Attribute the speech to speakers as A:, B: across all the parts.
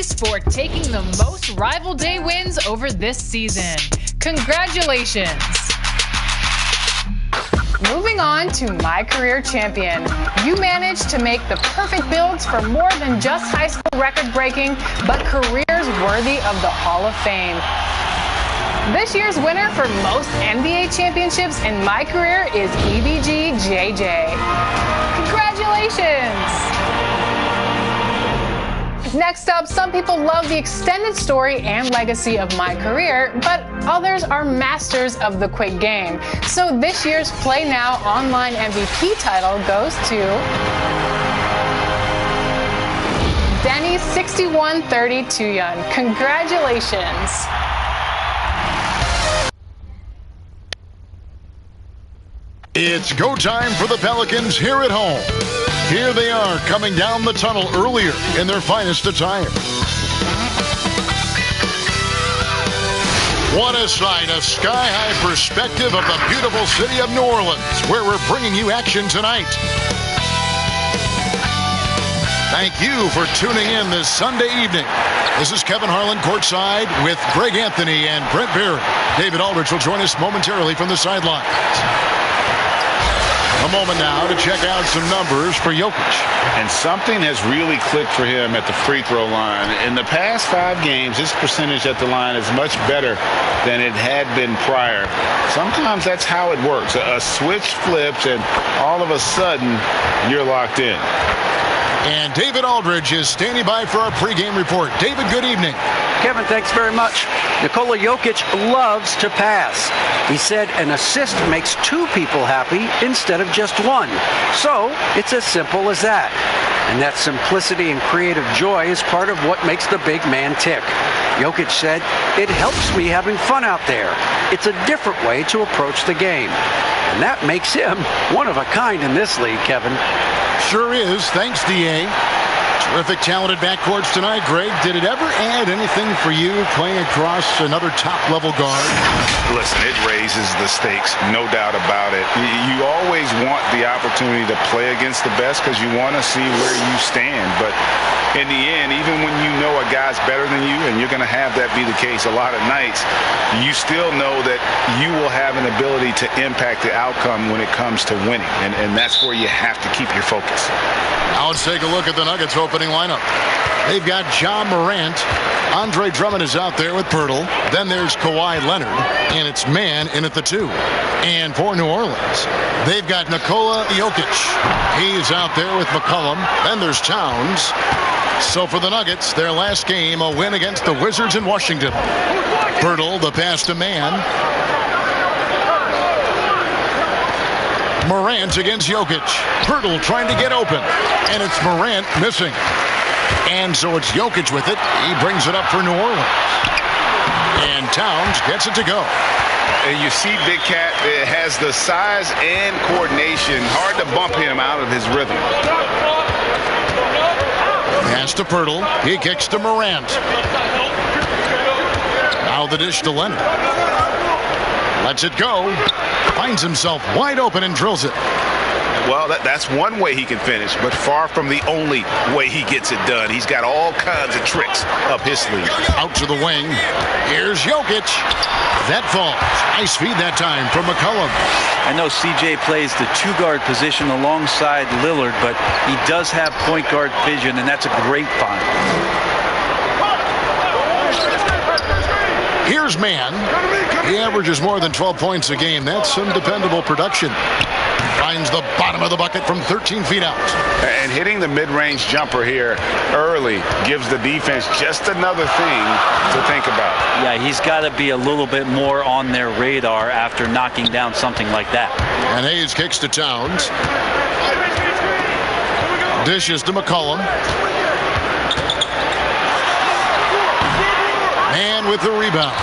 A: Yankees for taking the most rival day wins over this season. Congratulations! Moving on to My Career Champion. You managed to make the perfect builds for more than just high school record-breaking, but careers worthy of the Hall of Fame. This year's winner for most NBA championships in My Career is EBG JJ. Congratulations! Next up, some people love the extended story and legacy of My Career, but others are masters of the quick game. So this year's Play Now online MVP title goes to Denny 6132 Yun. Congratulations.
B: It's go time for the Pelicans here at home. Here they are coming down the tunnel earlier in their finest attire. What a sight, a sky-high perspective of the beautiful city of New Orleans, where we're bringing you action tonight. Thank you for tuning in this Sunday evening. This is Kevin Harlan courtside with Greg Anthony and Brent Barry. David Aldridge will join us momentarily from the sidelines. A moment now to check out some numbers for Jokic.
C: And something has really clicked for him at the free throw line. In the past 5 games, his percentage at the line is much better than it had been prior. Sometimes that's how it works. A switch flips and all of a sudden you're locked in.
B: And David Aldridge is standing by for our pregame report. David, good evening.
D: Kevin, thanks very much. Nikola Jokic loves to pass. He said an assist makes 2 people happy instead of just 1. So it's as simple as that. And that simplicity and creative joy is part of what makes the big man tick. Jokic said, "It helps me having fun out there. It's a different way to approach the game." And that makes him one of a kind in this league, Kevin.
B: Sure is. Thanks, D.A. Terrific, talented backcourts tonight. Greg, did it ever add anything for you playing across another top-level guard?
C: Listen, it raises the stakes, no doubt about it. You always want the opportunity to play against the best because you want to see where you stand. But in the end, even when you know a guy's better than you, and you're going to have that be the case a lot of nights, you still know that you will have an ability to impact the outcome when it comes to winning. And that's where you have to keep your focus.
B: Now let's take a look at the Nuggets opening lineup. They've got Ja Morant. Andre Drummond is out there with Pirtle. Then there's Kawhi Leonard, and it's Man in at the 2. And for New Orleans, they've got Nikola Jokic. He's out there with McCollum. Then there's Towns. So for the Nuggets, their last game, a win against the Wizards in Washington. Pirtle, the pass to Man. Morant against Jokic. Pirtle trying to get open. And it's Morant missing. And so it's Jokic with it. He brings it up for New Orleans. And Towns gets it to go.
C: And you see Big Cat has the size and coordination. Hard to bump him out of his rhythm.
B: Pass to Pirtle. He kicks to Morant. Now the dish to Leonard. Lets it go. Finds himself wide open and drills it.
C: Well, that's one way he can finish, but far from the only way he gets it done. He's got all kinds of tricks up his sleeve.
B: Out to the wing. Here's Jokic. That falls. Nice feed that time from McCollum.
E: I know CJ plays the 2-guard position alongside Lillard, but he does have point guard vision, and that's a great find.
B: Here's Man. He averages more than 12 points a game. That's some dependable production. Finds the bottom of the bucket from 13 feet out.
C: And hitting the mid-range jumper here early gives the defense just another thing to think about.
E: Yeah, he's got to be a little bit more on their radar after knocking down something like that.
B: And Hayes kicks to Towns. Dishes to McCollum. And with the rebound.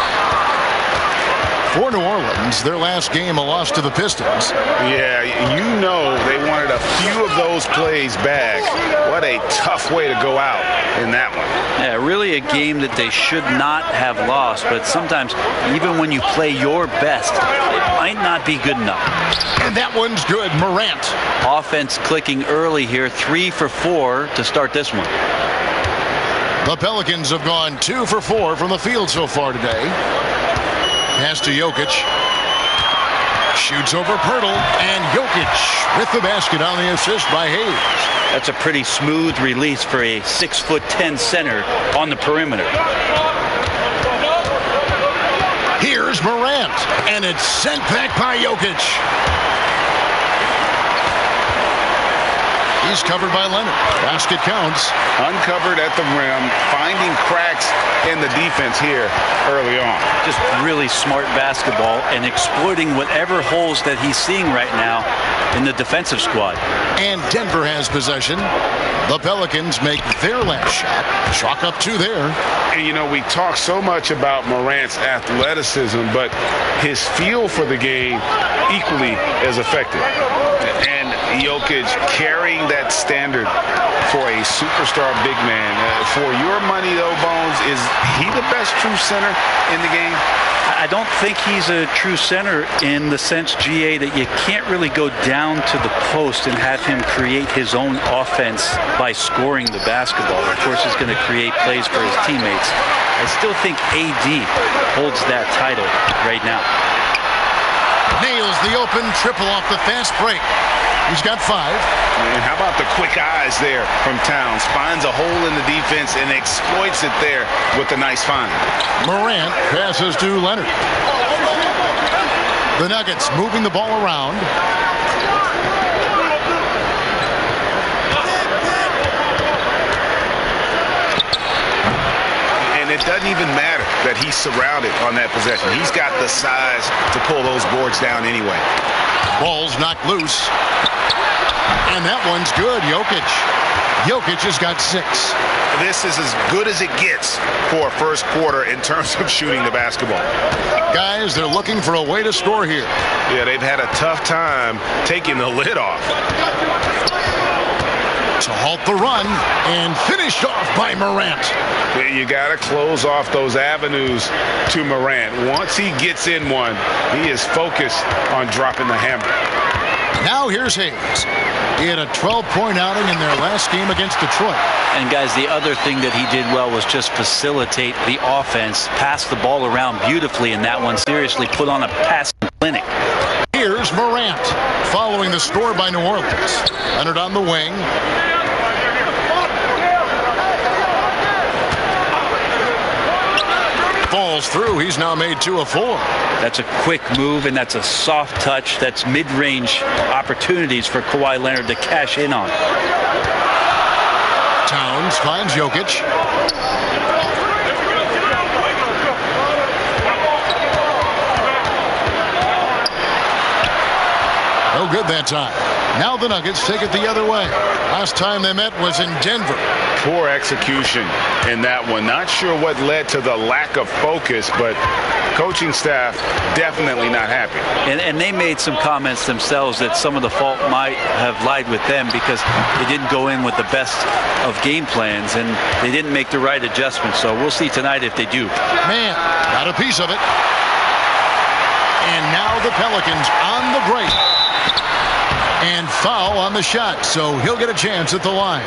B: For New Orleans, their last game, a loss to the Pistons.
C: Yeah, you know they wanted a few of those plays back. What a tough way to go out in that one.
E: Yeah, really a game that they should not have lost, but sometimes even when you play your best, it might not be good enough.
B: And that one's good. Morant.
E: Offense clicking early here, 3 for 4 to start this one.
B: The Pelicans have gone 2 for 4 from the field so far today. Pass to Jokic. Shoots over Pirtle, and Jokic with the basket on the assist by Hayes.
E: That's a pretty smooth release for a 6'10" center on the perimeter.
B: Here's Morant, and it's sent back by Jokic. He's covered by Leonard. Basket counts.
C: Uncovered at the rim, finding cracks in the defense here early on.
E: Just really smart basketball and exploiting whatever holes that he's seeing right now in the defensive squad.
B: And Denver has possession. The Pelicans make their last shot. Chalk up 2 there.
C: And, you know, we talk so much about Morant's athleticism, but his feel for the game equally as effective. And Jokic carrying that standard for a superstar big man. For your money, though, Bones, is he the best true center in the game?
E: I don't think he's a true center in the sense, GA, that you can't really go down to the post and have him create his own offense by scoring the basketball. Of course, he's going to create plays for his teammates. I still think AD holds that title right now.
B: Nails the open triple off the fast break. He's got 5.
C: And how about the quick eyes there from Towns? Finds a hole in the defense and exploits it there with a nice find.
B: Morant passes to Leonard. The Nuggets moving the ball around.
C: And it doesn't even matter that he's surrounded on that possession. He's got the size to pull those boards down anyway.
B: Ball's knocked loose. And that one's good. Jokic has got 6.
C: This is as good as it gets for a first quarter in terms of shooting the basketball.
B: Guys, they're looking for a way to score here.
C: Yeah, they've had a tough time taking the lid off.
B: To halt the run and finished off by Morant.
C: You got to close off those avenues to Morant. Once he gets in one, he is focused on dropping the hammer.
B: Now here's Hayes. He had a 12-point outing in their last game against Detroit.
E: And guys, the other thing that he did well was just facilitate the offense, pass the ball around beautifully in that one. Seriously, put on a passing clinic.
B: Here's Morant following the score by New Orleans. Leonard on the wing. Falls through. He's now made 2 of 4.
E: That's a quick move, and that's a soft touch. That's mid-range opportunities for Kawhi Leonard to cash in on.
B: Towns finds Jokic. No good that time. Now the Nuggets take it the other way. Last time they met was in Denver.
C: Poor execution in that one. Not sure what led to the lack of focus, but coaching staff definitely not happy.
E: And they made some comments themselves that some of the fault might have lied with them because they didn't go in with the best of game plans and they didn't make the right adjustments. So we'll see tonight if they do.
B: Man, got a piece of it. And now the Pelicans on the break. And foul on the shot, so he'll get a chance at the line.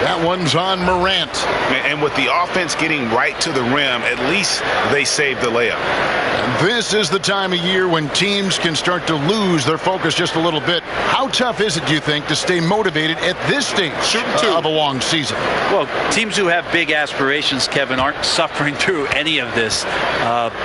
B: That one's on Morant.
C: And with the offense getting right to the rim, at least they saved the layup.
B: And this is the time of year when teams can start to lose their focus just a little bit. How tough is it, do you think, to stay motivated at this stage of a long season?
E: Well, teams who have big aspirations, Kevin, aren't suffering through any of this.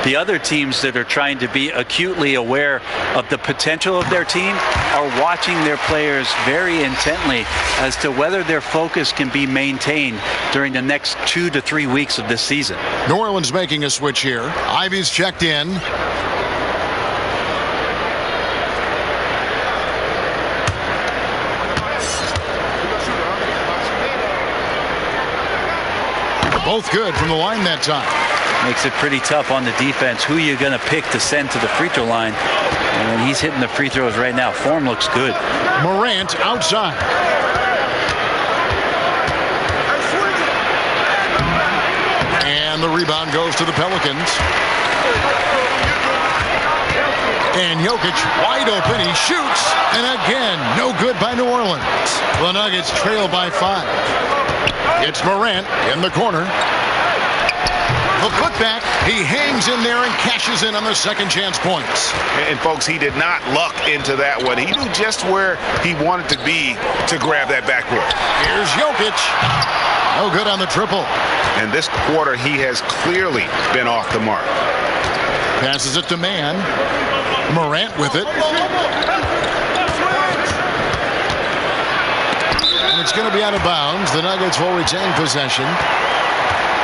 E: The other teams that are trying to be acutely aware of the potential of their team are watching their players very intently as to whether their focus can be maintained during the next 2 to 3 weeks of this season.
B: New Orleans making a switch here. Ivy's checked in. Both good from the line that time.
E: Makes it pretty tough on the defense. Who you going to pick to send to the free throw line? And he's hitting the free throws right now. Form looks good.
B: Morant outside. And the rebound goes to the Pelicans. And Jokic wide open. He shoots. And again, no good by New Orleans. The Nuggets trail by 5. It's Morant in the corner. The putback, he hangs in there and cashes in on the second chance points.
C: And folks, he did not luck into that one. He knew just where he wanted to be to grab that backboard.
B: Here's Jokic. No good on the triple.
C: And this quarter, he has clearly been off the mark.
B: Passes it to Mann. Morant with it. And it's going to be out of bounds. The Nuggets will retain possession.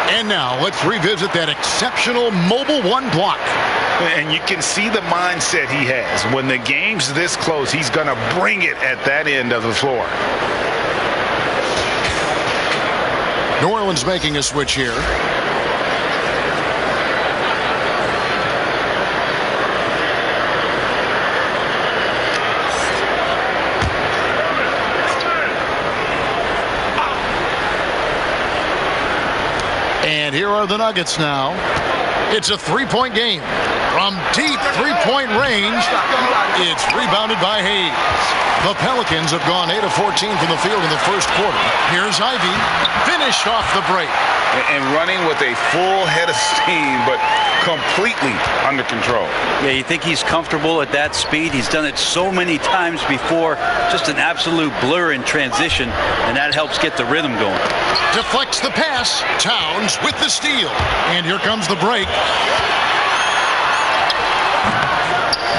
B: And now let's revisit that exceptional mobile one block.
C: And you can see the mindset he has. When the game's this close, he's going to bring it at that end of the floor.
B: New Orleans making a switch here. And here are the Nuggets now. It's a three-point game. From deep three-point range, it's rebounded by Hayes. The Pelicans have gone 8 of 14 from the field in the first quarter. Here's Ivy, finished off the break.
C: And running with a full head of steam, but completely under control.
E: Yeah, you think he's comfortable at that speed. He's done it so many times before. Just an absolute blur in transition, and that helps get the rhythm going.
B: Deflects the pass. Towns with the steal. And here comes the break.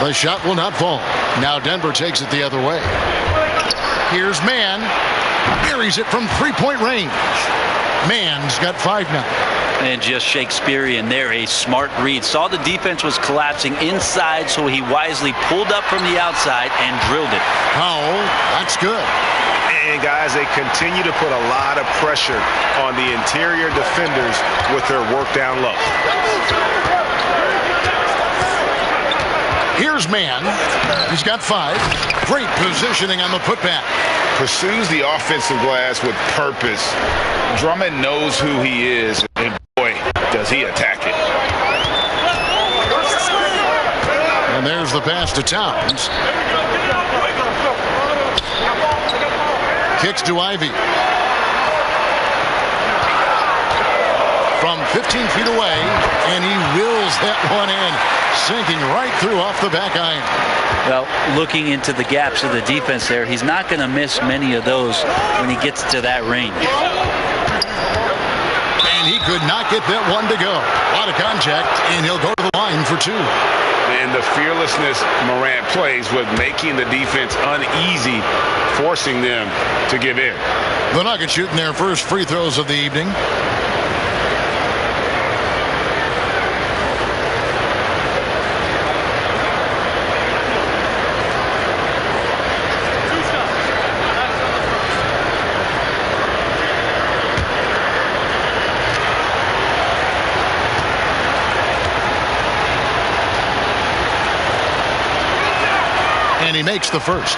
B: The shot will not fall. Now Denver takes it the other way. Here's Mann. Buries it from three-point range. Mann's got 5 now.
E: And just Shakespearean there, a smart read. Saw the defense was collapsing inside, so he wisely pulled up from the outside and drilled it.
B: Powell, that's good.
C: And guys, they continue to put a lot of pressure on the interior defenders with their work down low.
B: Here's Mann. He's got 5. Great positioning on the putback.
C: Pursues the offensive glass with purpose. Drummond knows who he is, and boy, does he attack it.
B: And there's the pass to Towns. Kicks to Ivy. From 15 feet away, and he wills that one in, sinking right through off the back iron.
E: Well, looking into the gaps of the defense there, he's not going to miss many of those when he gets to that range.
B: And he could not get that one to go. A lot of contact, and he'll go to the line for 2.
C: And the fearlessness Morant plays with making the defense uneasy, forcing them to give in.
B: The Nuggets shooting their first free throws of the evening. And he makes the first.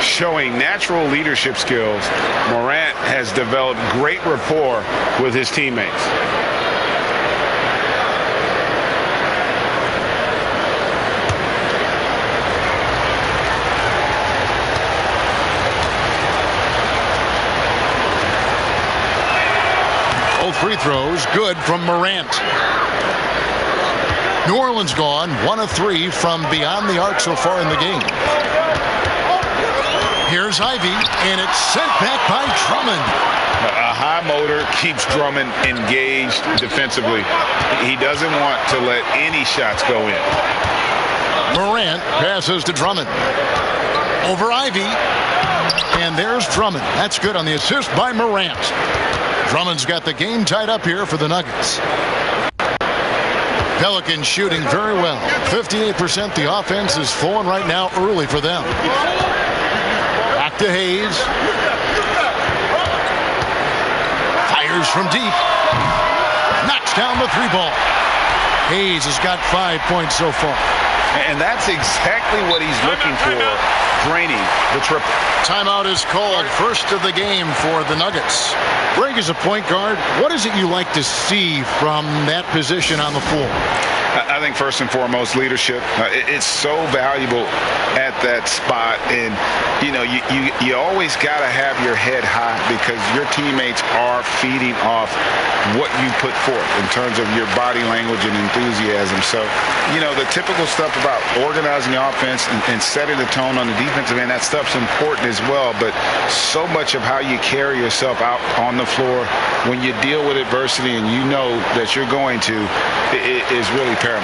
C: Showing natural leadership skills, Morant has developed great rapport with his teammates.
B: Both free throws good from Morant. New Orleans gone 1 of 3 from beyond the arc so far in the game. Here's Ivy, and it's sent back by Drummond.
C: A high motor keeps Drummond engaged defensively. He doesn't want to let any shots go in.
B: Morant passes to Drummond. Over Ivy, and there's Drummond. That's good on the assist by Morant. Drummond's got the game tied up here for the Nuggets. Pelicans shooting very well. 58%. The offense is flowing right now early for them. Back to Hayes. Fires from deep. Knocks down the 3-ball. Hayes has got 5 points so far.
C: And that's exactly what he's looking for, draining the triple.
B: Timeout is called. First of the game for the Nuggets. Greg, as a point guard, what is it you like to see from that position on the floor?
C: I think first and foremost, leadership. It's so valuable at that spot, and you always got to have your head high because your teammates are feeding off what you put forth in terms of your body language and enthusiasm. So, the typical stuff about organizing the offense and setting the tone on the defensive end, that stuff's important as well. But so much of how you carry yourself out on the floor when you deal with adversity and you know that you're going to is really paramount.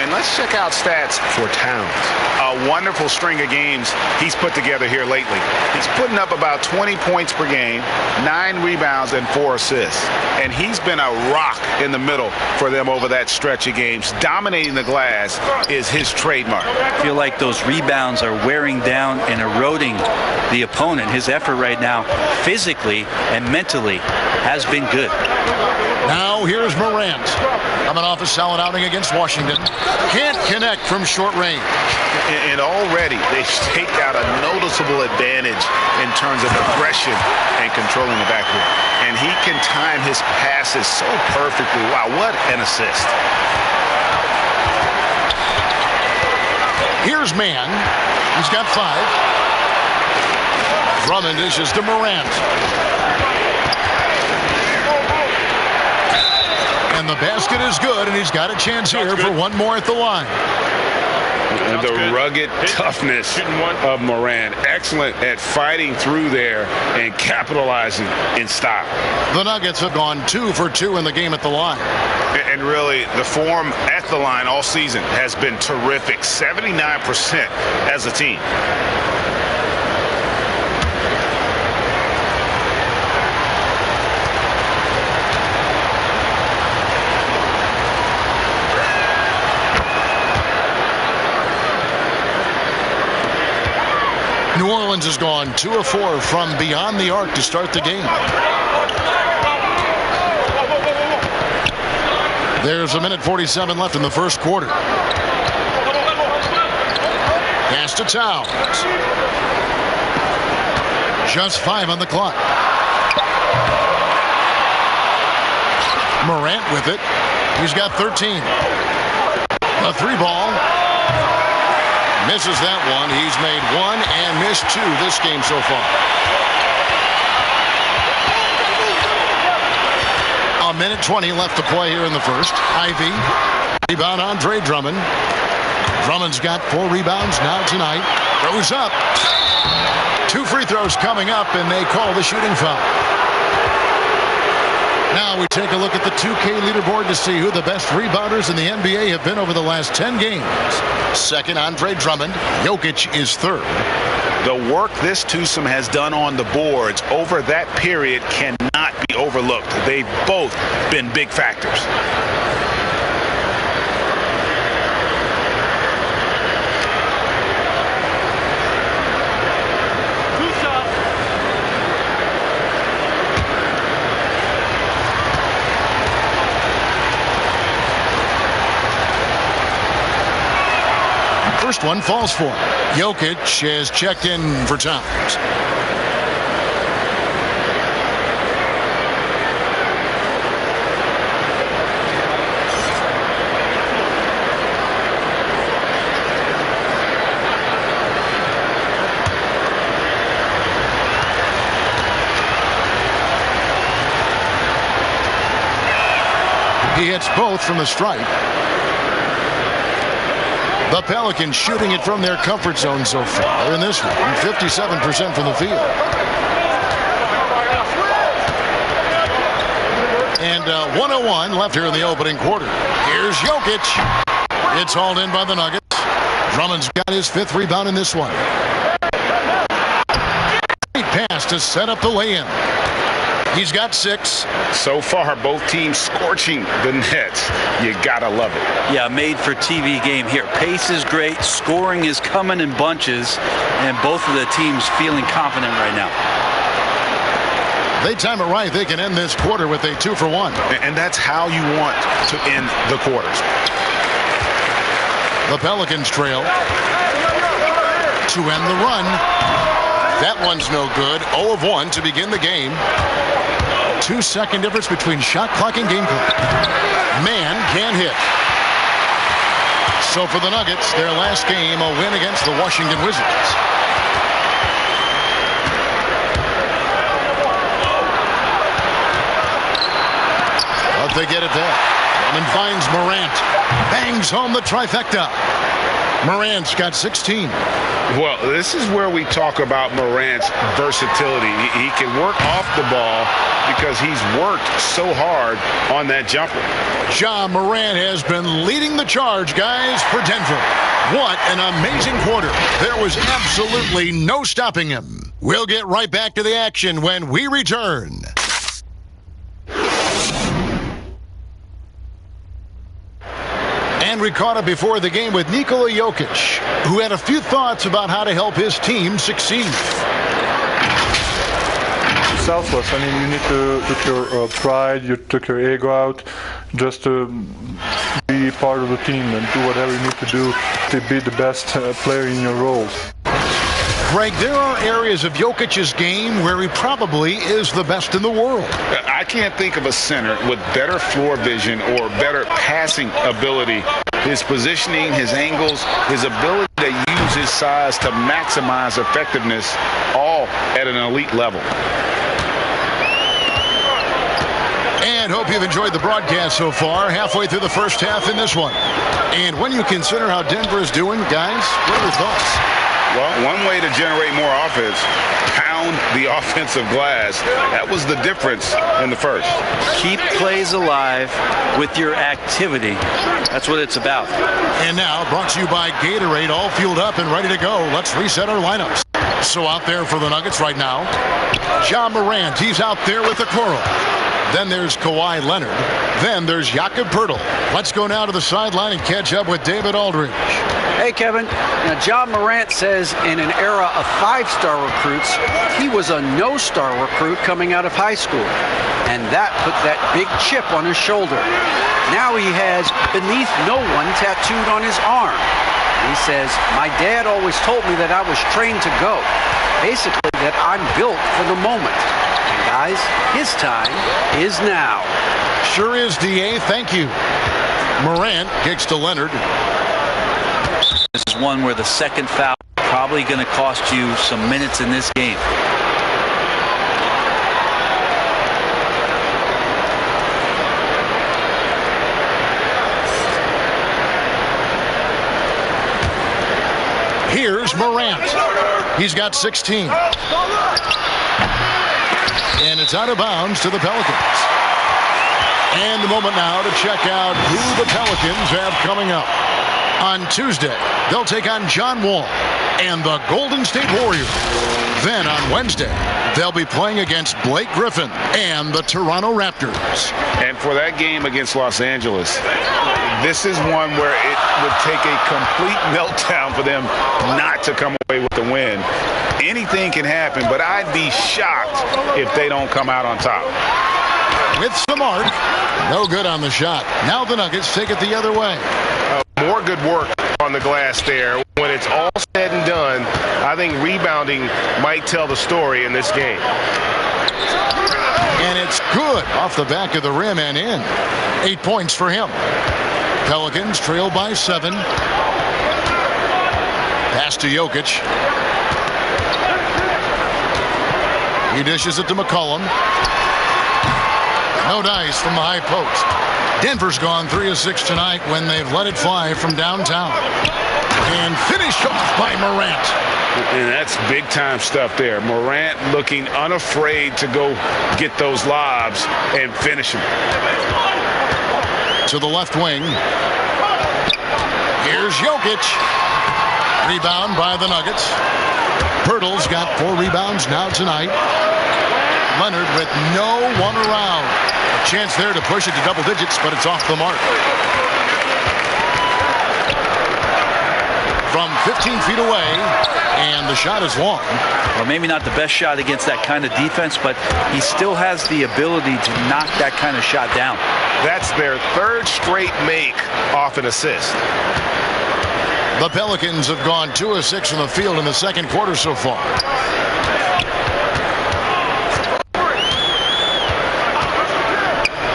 C: Let's check out stats for Towns. A wonderful string of games he's put together here lately. He's putting up about 20 points per game, 9 rebounds, and 4 assists. And he's been a rock in the middle for them over that stretch of games. Dominating the glass is his trademark.
E: I feel like those rebounds are wearing down and eroding the opponent. His effort right now, physically and mentally, has been good.
B: Now here's Morant. Coming off a solid outing against Washington. Can't connect from short range.
C: And already they've staked out a noticeable advantage in terms of aggression and controlling the backcourt. And he can time his passes so perfectly. Wow, what an assist.
B: Here's Mann. He's got 5. Drummond dishes to Morant. And the basket is good, and he's got a chance here for one more at the line.
F: The rugged toughness of Morant. Excellent at fighting through there and capitalizing in style.
B: The Nuggets have gone 2 for 2 in the game at the line.
C: And really, the form at the line all season has been terrific. 79% as a team.
B: New Orleans has gone 2 of 4 from beyond the arc to start the game. There's 1:47 left in the first quarter. Pass to Towns. Just 5 on the clock. Morant with it. He's got 13. A 3-ball. Misses that one. He's made 1 and missed 2 this game so far. A 1:20 left to play here in the first. Ivy. Rebound Andre Drummond. Drummond's got 4 rebounds now tonight. Throws up. 2 free throws coming up, and they call the shooting foul. Now we take a look at the 2K leaderboard to see who the best rebounders in the NBA have been over the last 10 games. Second, Andre Drummond. Jokic is third.
C: The work this twosome has done on the boards over that period cannot be overlooked. They've both been big factors.
B: First one falls for him. Jokic has checked in for Towns. He hits both from the stripe. The Pelicans shooting it from their comfort zone so far in this one, 57% from the field. And 1:01 left here in the opening quarter. Here's Jokic. It's hauled in by the Nuggets. Drummond's got his 5th rebound in this one. Great pass to set up the lay-in. He's got 6.
F: So far, both teams scorching the nets. You gotta love it.
E: Yeah, made for TV game here. Pace is great. Scoring is coming in bunches. And both of the teams feeling confident right now.
B: They time it right. They can end this quarter with a 2-for-1.
F: And that's how you want to end the quarters.
B: The Pelicans trail to end the run. That one's no good. 0 of 1 to begin the game. 2-second difference between shot clock and game clock. Man can't hit. So for the Nuggets, their last game, a win against the Washington Wizards. But they get it there. Drummond finds Morant. Bangs home the trifecta. Morant's got 16.
F: Well, this is where we talk about Morant's versatility. He can work off the ball because he's worked so hard on that jumper.
B: Ja Morant has been leading the charge, guys, for Denver. What an amazing quarter. There was absolutely no stopping him. We'll get right back to the action when we return. And we caught up before the game with Nikola Jokic, who had a few thoughts about how to help his team succeed.
G: Selfless. I mean, you need to took your pride, you took your ego out, just to be part of the team and do whatever you need to do to be the best player in your roles.
B: Greg, there are areas of Jokic's game where he probably is the best in the world.
F: I can't think of a center with better floor vision or better passing ability. His positioning, his angles, his ability to use his size to maximize effectiveness, all at an elite level.
B: And hope you've enjoyed the broadcast so far. Halfway through the first half in this one. And when you consider how Denver is doing, guys, what are your thoughts?
F: Well, one way to generate more offense, pound the offensive glass. That was the difference in the first.
E: Keep plays alive with your activity. That's what it's about.
B: And now, brought to you by Gatorade, all fueled up and ready to go. Let's reset our lineups. So out there for the Nuggets right now, Ja Morant, he's out there with the Coral. Then there's Kawhi Leonard. Then there's Jakob Poeltl. Let's go now to the sideline and catch up with David Aldridge.
D: Hey, Kevin. Now, Ja Morant says in an era of 5-star recruits, he was a no-star recruit coming out of high school. And that put that big chip on his shoulder. Now he has beneath no one tattooed on his arm. He says, my dad always told me that I was trained to go. Basically, that I'm built for the moment. And guys, his time is now.
B: Sure is, D.A. Thank you. Morant kicks to Leonard.
E: This is one where the second foul is probably going to cost you some minutes in this game.
B: Here's Morant. He's got 16. And it's out of bounds to the Pelicans. And the moment now to check out who the Pelicans have coming up. On Tuesday, they'll take on John Wall and the Golden State Warriors. Then on Wednesday, they'll be playing against Blake Griffin and the Toronto Raptors.
F: And for that game against Los Angeles, this is one where it would take a complete meltdown for them not to come away with the win. Anything can happen, but I'd be shocked if they don't come out on top.
B: With some arc, no good on the shot. Now the Nuggets take it the other way.
H: More good work on the glass there. When it's all said and done, I think rebounding might tell the story in this game.
B: And it's good off the back of the rim and in. 8 points for him. Pelicans trail by 7. Pass to Jokic. He dishes it to McCollum. No dice from the high post. Denver's gone 3 of 6 tonight when they've let it fly from downtown. And finished off by Morant.
F: And that's big-time stuff there. Morant looking unafraid to go get those lobs and finish them.
B: To the left wing. Here's Jokic. Rebound by the Nuggets. Poeltl's got 4 rebounds now tonight. Leonard with no one around. A chance there to push it to double digits, but it's off the mark. From 15 feet away, and the shot is long.
E: Well, maybe not the best shot against that kind of defense, but he still has the ability to knock that kind of shot down.
H: That's their third straight make off an assist.
B: The Pelicans have gone 2 of 6 from the field in the second quarter so far.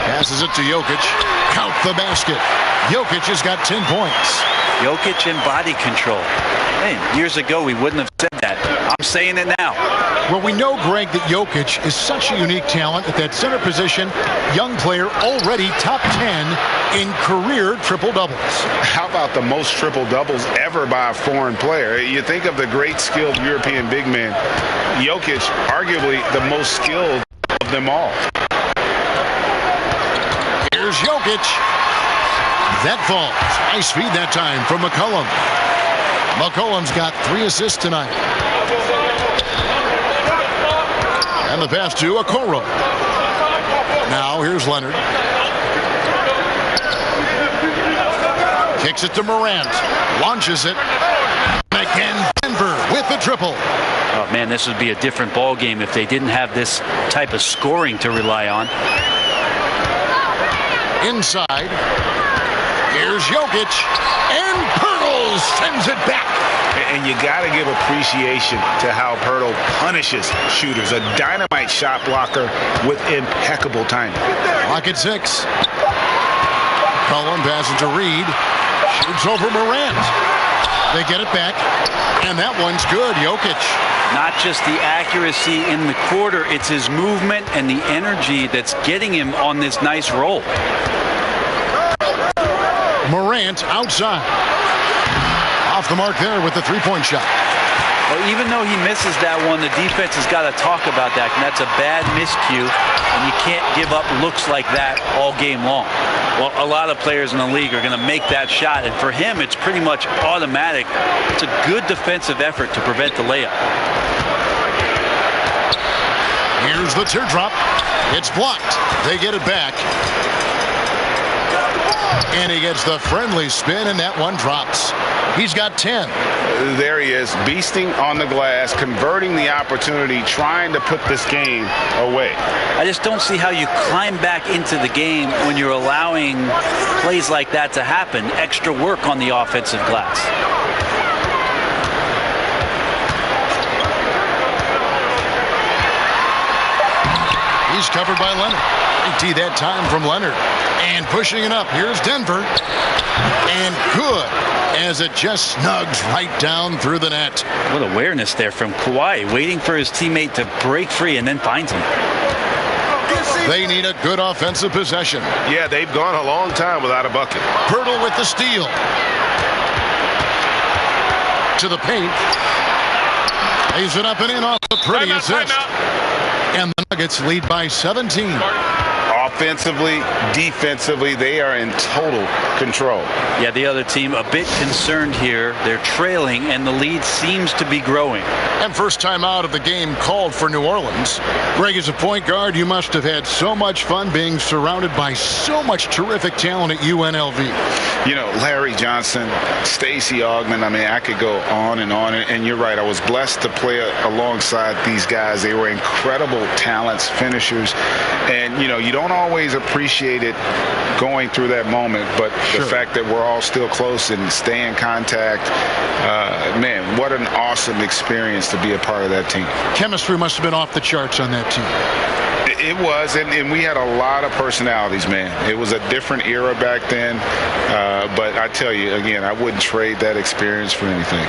B: Passes it to Jokic. Count the basket. Jokic has got 10 points.
E: Jokic and body control. Man, years ago we wouldn't have said that. I'm saying it now.
B: Well, we know, Greg, that Jokic is such a unique talent at that center position. Young player, already top 10 in career triple-doubles.
F: How about the most triple-doubles ever by a foreign player? You think of the great skilled European big man. Jokic, arguably the most skilled of them all.
B: Here's Jokic. That falls. Nice feed that time from McCollum. McCollum's got 3 assists tonight. And the pass to Okoro. Now here's Leonard. Kicks it to Morant. Launches it. And again, Denver with the triple.
E: Oh, man, this would be a different ball game if they didn't have this type of scoring to rely on.
B: Inside. Here's Jokic. And Pirtle sends it back.
F: And you got to give appreciation to how Pirtle punishes shooters. A dynamite shot blocker with impeccable timing.
B: Clock at 6. Cullen passes to Reed. Shoots over Morant. They get it back. And that one's good. Jokic.
E: Not just the accuracy in the quarter, it's his movement and the energy that's getting him on this nice roll.
B: Morant outside. Off the mark there with the three-point shot.
E: Well, even though he misses that one, the defense has got to talk about that. And that's a bad miscue, and you can't give up looks like that all game long. Well, a lot of players in the league are going to make that shot, and for him, it's pretty much automatic. It's a good defensive effort to prevent the layup.
B: Here's the teardrop. It's blocked. They get it back. And he gets the friendly spin, and that one drops. He's got 10.
F: There he is, beasting on the glass, converting the opportunity, trying to put this game away.
E: I just don't see how you climb back into the game when you're allowing plays like that to happen. Extra work on the offensive glass.
B: He's covered by Leonard. Tee that time from Leonard. And pushing it up. Here's Denver. And good, as it just snugs right down through the net.
E: What awareness there from Kawhi, waiting for his teammate to break free and then finds him.
B: They need a good offensive possession.
H: Yeah, they've gone a long time without a bucket.
B: Pirtle with the steal. To the paint. Lays it up and in off the pretty assist. And the Nuggets lead by 17.
F: Offensively, defensively, they are in total control.
E: Yeah, the other team a bit concerned here. They're trailing, and the lead seems to be growing.
B: And first time out of the game called for New Orleans. Greg, as a point guard, you must have had so much fun being surrounded by so much terrific talent at UNLV.
F: You know, Larry Johnson, Stacey Augmon, I mean, I could go on. And you're right, I was blessed to play alongside these guys. They were incredible talents, finishers. And, you know, you don't always appreciate it going through that moment, but the fact that we're all still close and stay in contact, man, what an awesome experience to be a part of that team.
B: Chemistry must have been off the charts on that team.
F: It was, and we had a lot of personalities, man. It was a different era back then, but I tell you, again, I wouldn't trade that experience for anything.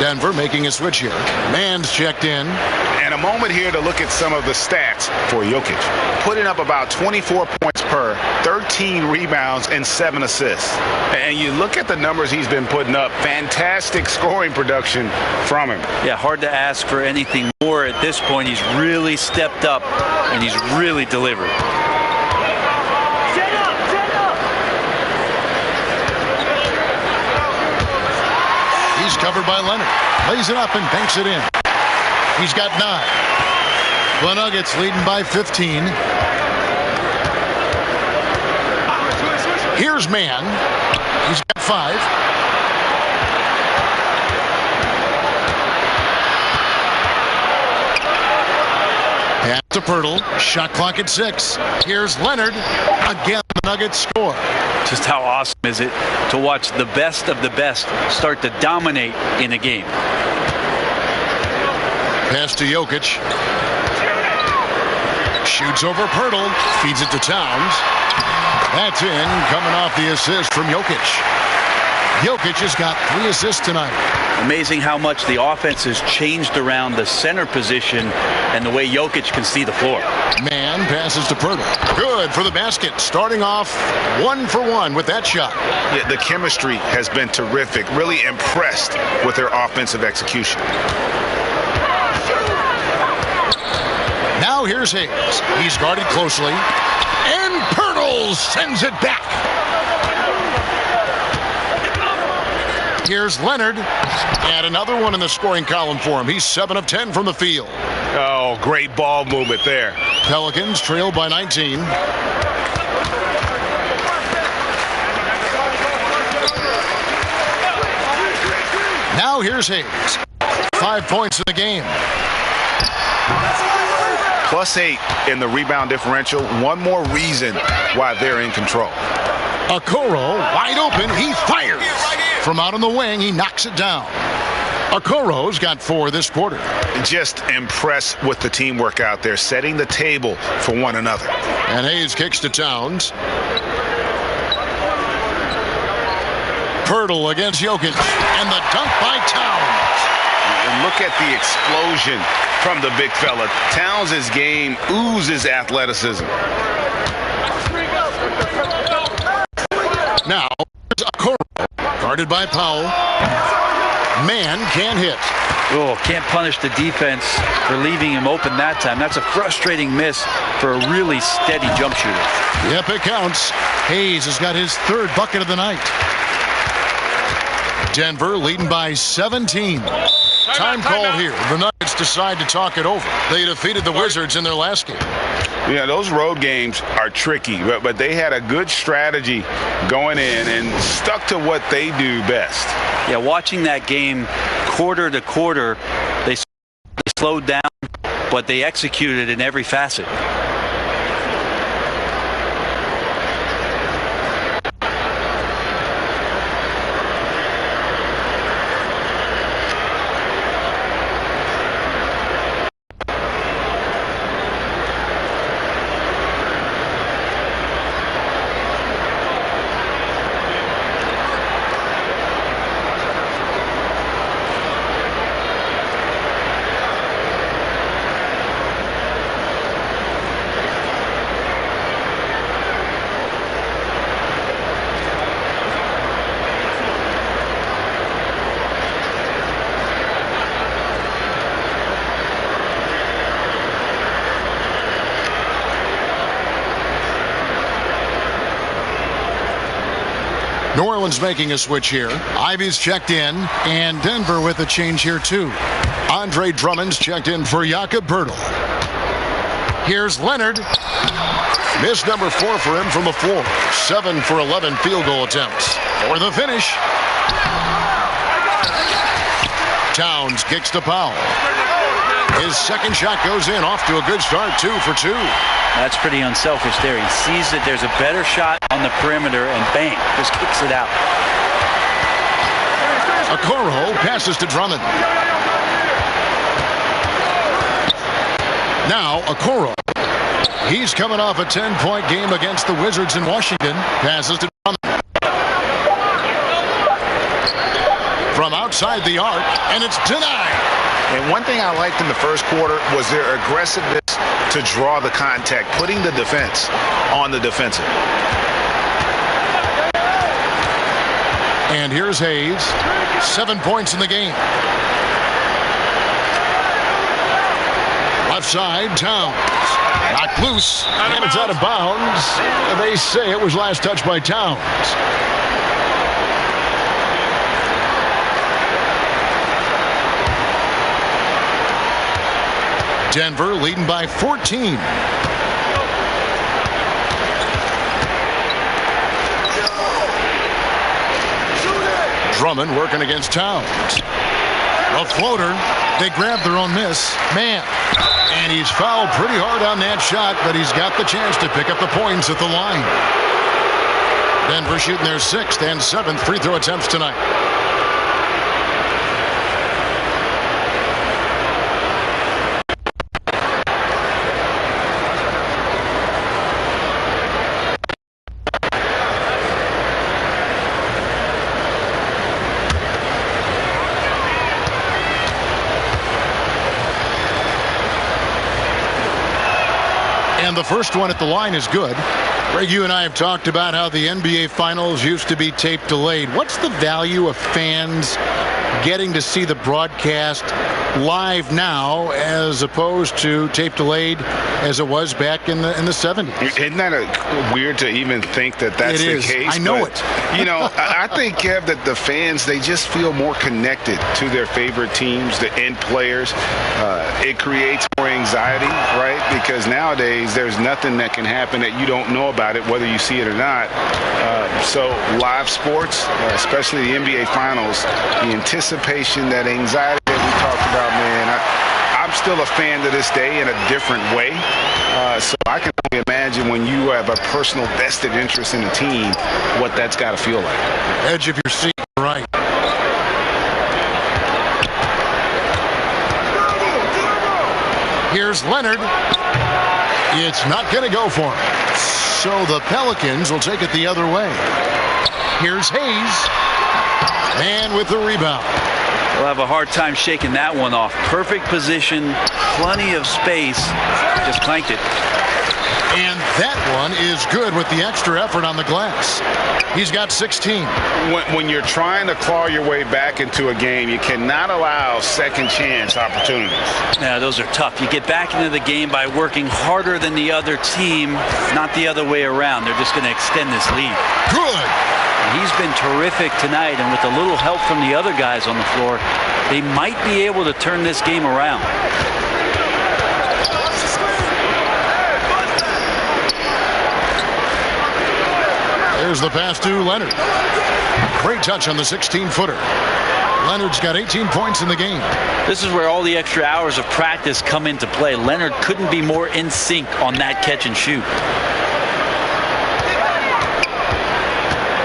B: Denver making a switch here. Mann's checked in.
F: And a moment here to look at some of the stats for Jokic. Putting up about 24 points per, 13 rebounds, and 7 assists. And you look at the numbers he's been putting up, fantastic scoring production from him.
E: Yeah, hard to ask for anything more at this point. He's really stepped up, and he's really delivered.
B: He's covered by Leonard. Lays it up and banks it in. He's got 9. The Nuggets leading by 15. Here's Mann. He's got 5. Pass to Pirtle. Shot clock at 6. Here's Leonard. Again, the Nuggets score.
E: Just how awesome is it to watch the best of the best start to dominate in a game.
B: Pass to Jokic. Shoots over Pirtle. Feeds it to Towns. That's in, coming off the assist from Jokic. Jokic has got 3 assists tonight.
E: Amazing how much the offense has changed around the center position and the way Jokic can see the floor.
B: Mann passes to Pirtle. Good for the basket. Starting off 1 for 1 with that shot.
F: Yeah, the chemistry has been terrific. Really impressed with their offensive execution.
B: Now here's Hayes. He's guarded closely. And Pirtle sends it back. Here's Leonard. And another one in the scoring column for him. He's 7 of 10 from the field.
H: Oh, great ball movement there.
B: Pelicans trail by 19. Now here's Hayes. 5 points in the game.
F: +8 in the rebound differential. One more reason why they're in control.
B: Okoro wide open. He fires. From out on the wing, he knocks it down. Okoro's got 4 this quarter.
F: Just impressed with the teamwork out there, setting the table for one another.
B: And Hayes kicks to Towns. Pirtle against Jokic. And the dunk by Towns.
F: And look at the explosion from the big fella. Towns' game oozes athleticism.
B: Now, Okoro, guarded by Powell. Mann can't hit.
E: Oh, can't punish the defense for leaving him open that time. That's a frustrating miss for a really steady jump shooter.
B: Yep, it counts. Hayes has got his 3rd bucket of the night. Denver leading by 17. Time call here. The Nuggets decide to talk it over. They defeated the Wizards in their last game.
F: Yeah, those road games are tricky, but they had a good strategy going in and stuck to what they do best.
E: Yeah, watching that game quarter to quarter, they slowed down, but they executed in every facet.
B: New Orleans making a switch here. Ivy's checked in, and Denver with a change here too. Andre Drummond's checked in for Jakob Poeltl. Here's Leonard. Missed number 4 for him from the floor. 7 for 11 field goal attempts. For the finish. Towns kicks to Powell. His second shot goes in, off to a good start, 2 for 2.
E: That's pretty unselfish there. He sees that there's a better shot on the perimeter and bang, just kicks it out.
B: Okoro passes to Drummond. Now Okoro. He's coming off a 10-point game against the Wizards in Washington. Passes to Drummond. From outside the arc, and it's denied.
F: And one thing I liked in the first quarter was their aggressiveness to draw the contact, putting the defense on the defensive.
B: And here's Hayes. 7 points in the game. Left side, Towns. Knocked loose, and it's out of bounds. They say it was last touched by Towns. Denver leading by 14. Drummond working against Towns. A floater. They grab their own miss. Man. And he's fouled pretty hard on that shot, but he's got the chance to pick up the points at the line. Denver shooting their 6th and 7th free throw attempts tonight. And the first one at the line is good. Greg, you and I have talked about how the NBA Finals used to be tape delayed. What's the value of fans getting to see the broadcast live now as opposed to tape delayed as it was back in the 70s?
F: Isn't that weird to even think that that's the case?
B: I know it.
F: You know, I think, Kev, that the fans, they just feel more connected to their favorite teams, the end players. It creates more anxiety, right? Because nowadays there's nothing that can happen that you don't know about it, whether you see it or not. So live sports, especially the NBA Finals, the anticipation, that anxiety that we talked about, man, I'm still a fan to this day in a different way. So I can only imagine when you have a personal vested interest in a team, what that's got to feel like.
B: Edge of your seat, right. Here's Leonard. It's not going to go for him. So the Pelicans will take it the other way. Here's Hayes. And with the rebound.
E: They'll have a hard time shaking that one off. Perfect position, plenty of space. Just clanked it.
B: And that one is good with the extra effort on the glass. He's got 16.
F: When you're trying to claw your way back into a game, you cannot allow second chance opportunities.
E: Yeah, those are tough. You get back into the game by working harder than the other team, not the other way around. They're just going to extend this lead.
B: Good.
E: He's been terrific tonight, and with a little help from the other guys on the floor, they might be able to turn this game around.
B: There's the pass to Leonard. Great touch on the 16-footer. Leonard's got 18 points in the game.
E: This is where all the extra hours of practice come into play. Leonard couldn't be more in sync on that catch and shoot.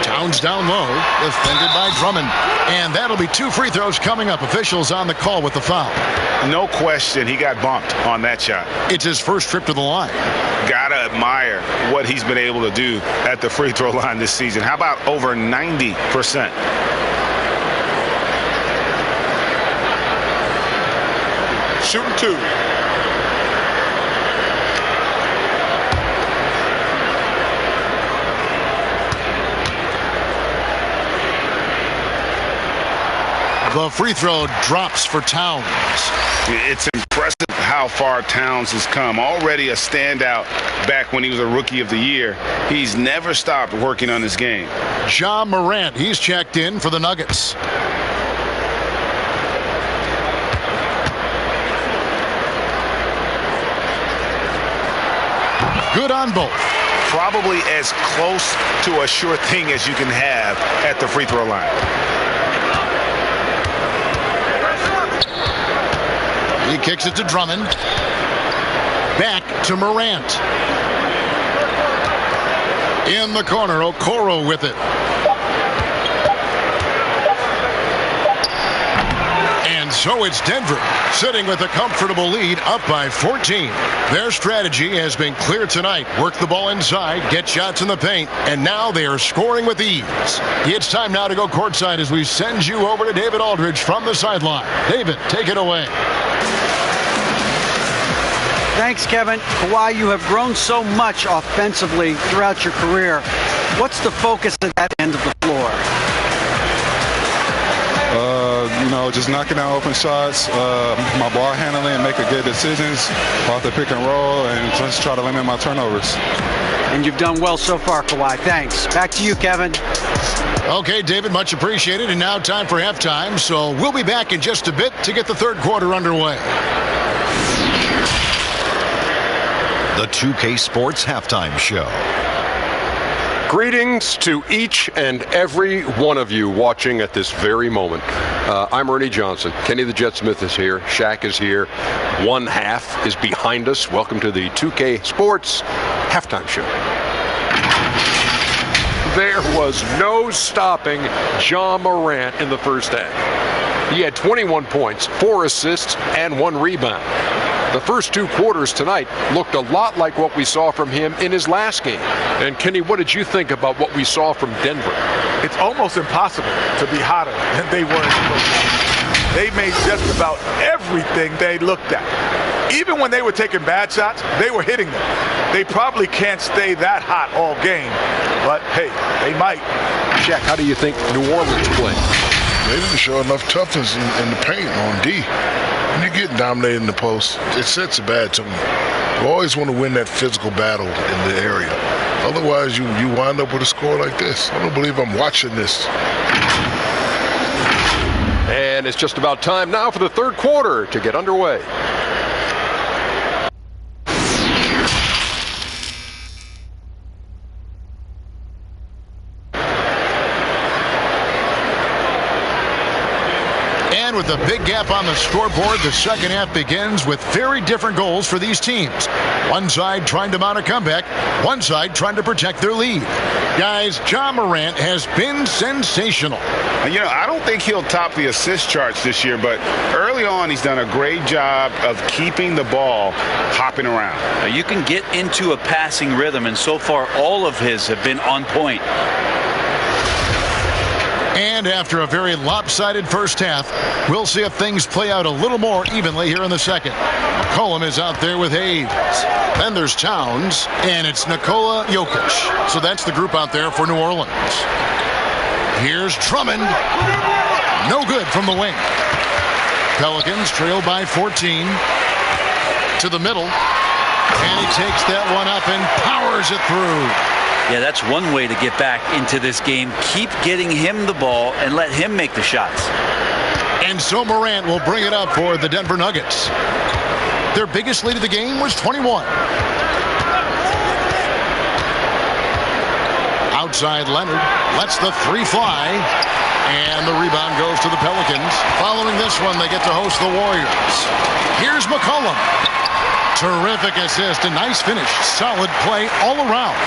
B: Towns down low, defended by Drummond. And that'll be 2 free throws coming up. Officials on the call with the foul.
F: No question, he got bumped on that shot.
B: It's his first trip to the line.
F: Gotta admire what he's been able to do at the free throw line this season. How about over 90%?
H: Shooting 2.
B: The free throw drops for Towns.
F: It's impressive how far Towns has come. Already a standout back when he was a Rookie of the Year. He's never stopped working on his game.
B: Ja Morant, he's checked in for the Nuggets. Good on both.
F: Probably as close to a sure thing as you can have at the free throw line.
B: He kicks it to Drummond. Back to Morant. In the corner, Okoro with it. And so it's Denver sitting with a comfortable lead, up by 14. Their strategy has been clear tonight. Work the ball inside, get shots in the paint, and now they are scoring with ease. It's time now to go courtside as we send you over to David Aldridge from the sideline. David, take it away.
D: Thanks, Kevin. Kawhi, you have grown so much offensively throughout your career. What's the focus at that end of the floor?
I: Just knocking down open shots, my ball handling, making good decisions off the pick and roll, and just try to limit my turnovers.
D: And you've done well so far, Kawhi. Thanks. Back to you, Kevin.
B: Okay, David, much appreciated. And now time for halftime. So we'll be back in just a bit to get the third quarter underway.
J: The 2K Sports Halftime Show.
K: Greetings to each and every one of you watching at this very moment. I'm Ernie Johnson. Kenny the Jet Smith is here. Shaq is here. One half is behind us. Welcome to the 2K Sports Halftime Show. There was no stopping Ja Morant in the first half. He had 21 points, 4 assists, and 1 rebound. The first 2 quarters tonight looked a lot like what we saw from him in his last game. And Kenny, what did you think about what we saw from Denver?
L: It's almost impossible to be hotter than they were in the first half. They made just about everything they looked at. Even when they were taking bad shots, they were hitting them. They probably can't stay that hot all game, but hey, they might.
K: Shaq, how do you think New Orleans played?
M: They didn't show enough toughness in the paint on D. When you get dominated in the post, it sets a bad tone. You always want to win that physical battle in the area. Otherwise, you wind up with a score like this. I don't believe I'm watching this.
K: And it's just about time now for the third quarter to get underway.
B: With a big gap on the scoreboard, the second half begins with very different goals for these teams. One side trying to mount a comeback, one side trying to protect their lead. Guys, Ja Morant has been sensational.
C: You know, I don't think he'll top the assist charts this year, but early on he's done a great job of keeping the ball hopping around.
E: Now, you can get into a passing rhythm, and so far all of his have been on point.
B: And after a very lopsided first half, we'll see if things play out a little more evenly here in the second. McCollum is out there with Hayes. Then there's Towns, and it's Nikola Jokic. So that's the group out there for New Orleans. Here's Drummond. No good from the wing. Pelicans trail by 14. To the middle. And he takes that one up and powers it through.
E: Yeah, that's one way to get back into this game. Keep getting him the ball and let him make the shots.
B: And so Morant will bring it up for the Denver Nuggets. Their biggest lead of the game was 21. Outside Leonard lets the 3 fly. And the rebound goes to the Pelicans. Following this one, they get to host the Warriors. Here's McCollum. Terrific assist, a nice finish. Solid play all around.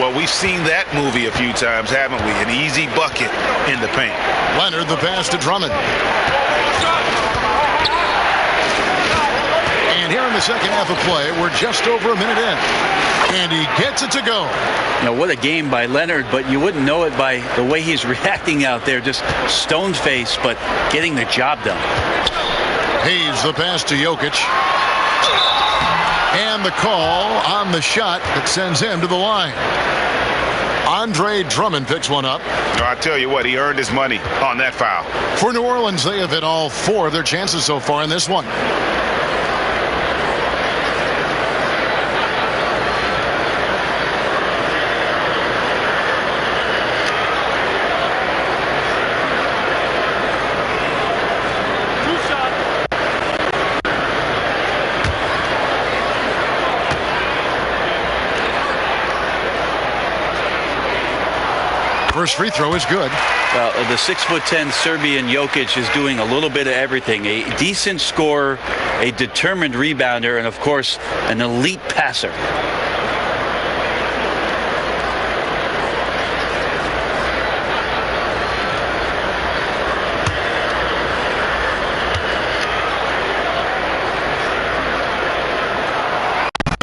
F: Well, we've seen that movie a few times, haven't we? An easy bucket in the paint.
B: Leonard, the pass to Drummond. And here in the second half of play, we're just over a minute in. And he gets it to go.
E: Now, what a game by Leonard, but you wouldn't know it by the way he's reacting out there. Just stone-faced, but getting the job done.
B: Hayes, the pass to Jokic. And the call on the shot that sends him to the line. Andre Drummond picks one up.
F: No, I tell you what, he earned his money on that foul.
B: For New Orleans, they have hit all 4 of their chances so far in this one. First free throw is good.
E: Well, the 6'10" Serbian Jokic is doing a little bit of everything. A decent scorer, a determined rebounder, and of course, an elite passer.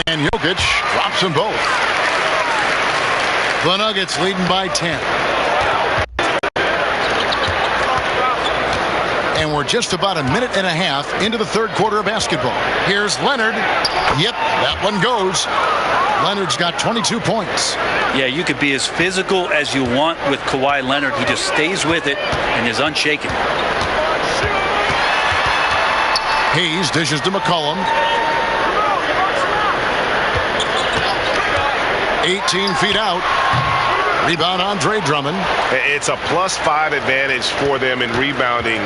B: And Jokic drops them both. The Nuggets leading by 10. And we're just about a minute and a half into the third quarter of basketball. Here's Leonard. Yep, that one goes. Leonard's got 22 points.
E: Yeah, you could be as physical as you want with Kawhi Leonard. He just stays with it and is unshaken.
B: Hayes dishes to McCollum. 18 feet out. Rebound, Andre Drummond.
H: It's a +5 advantage for them in rebounding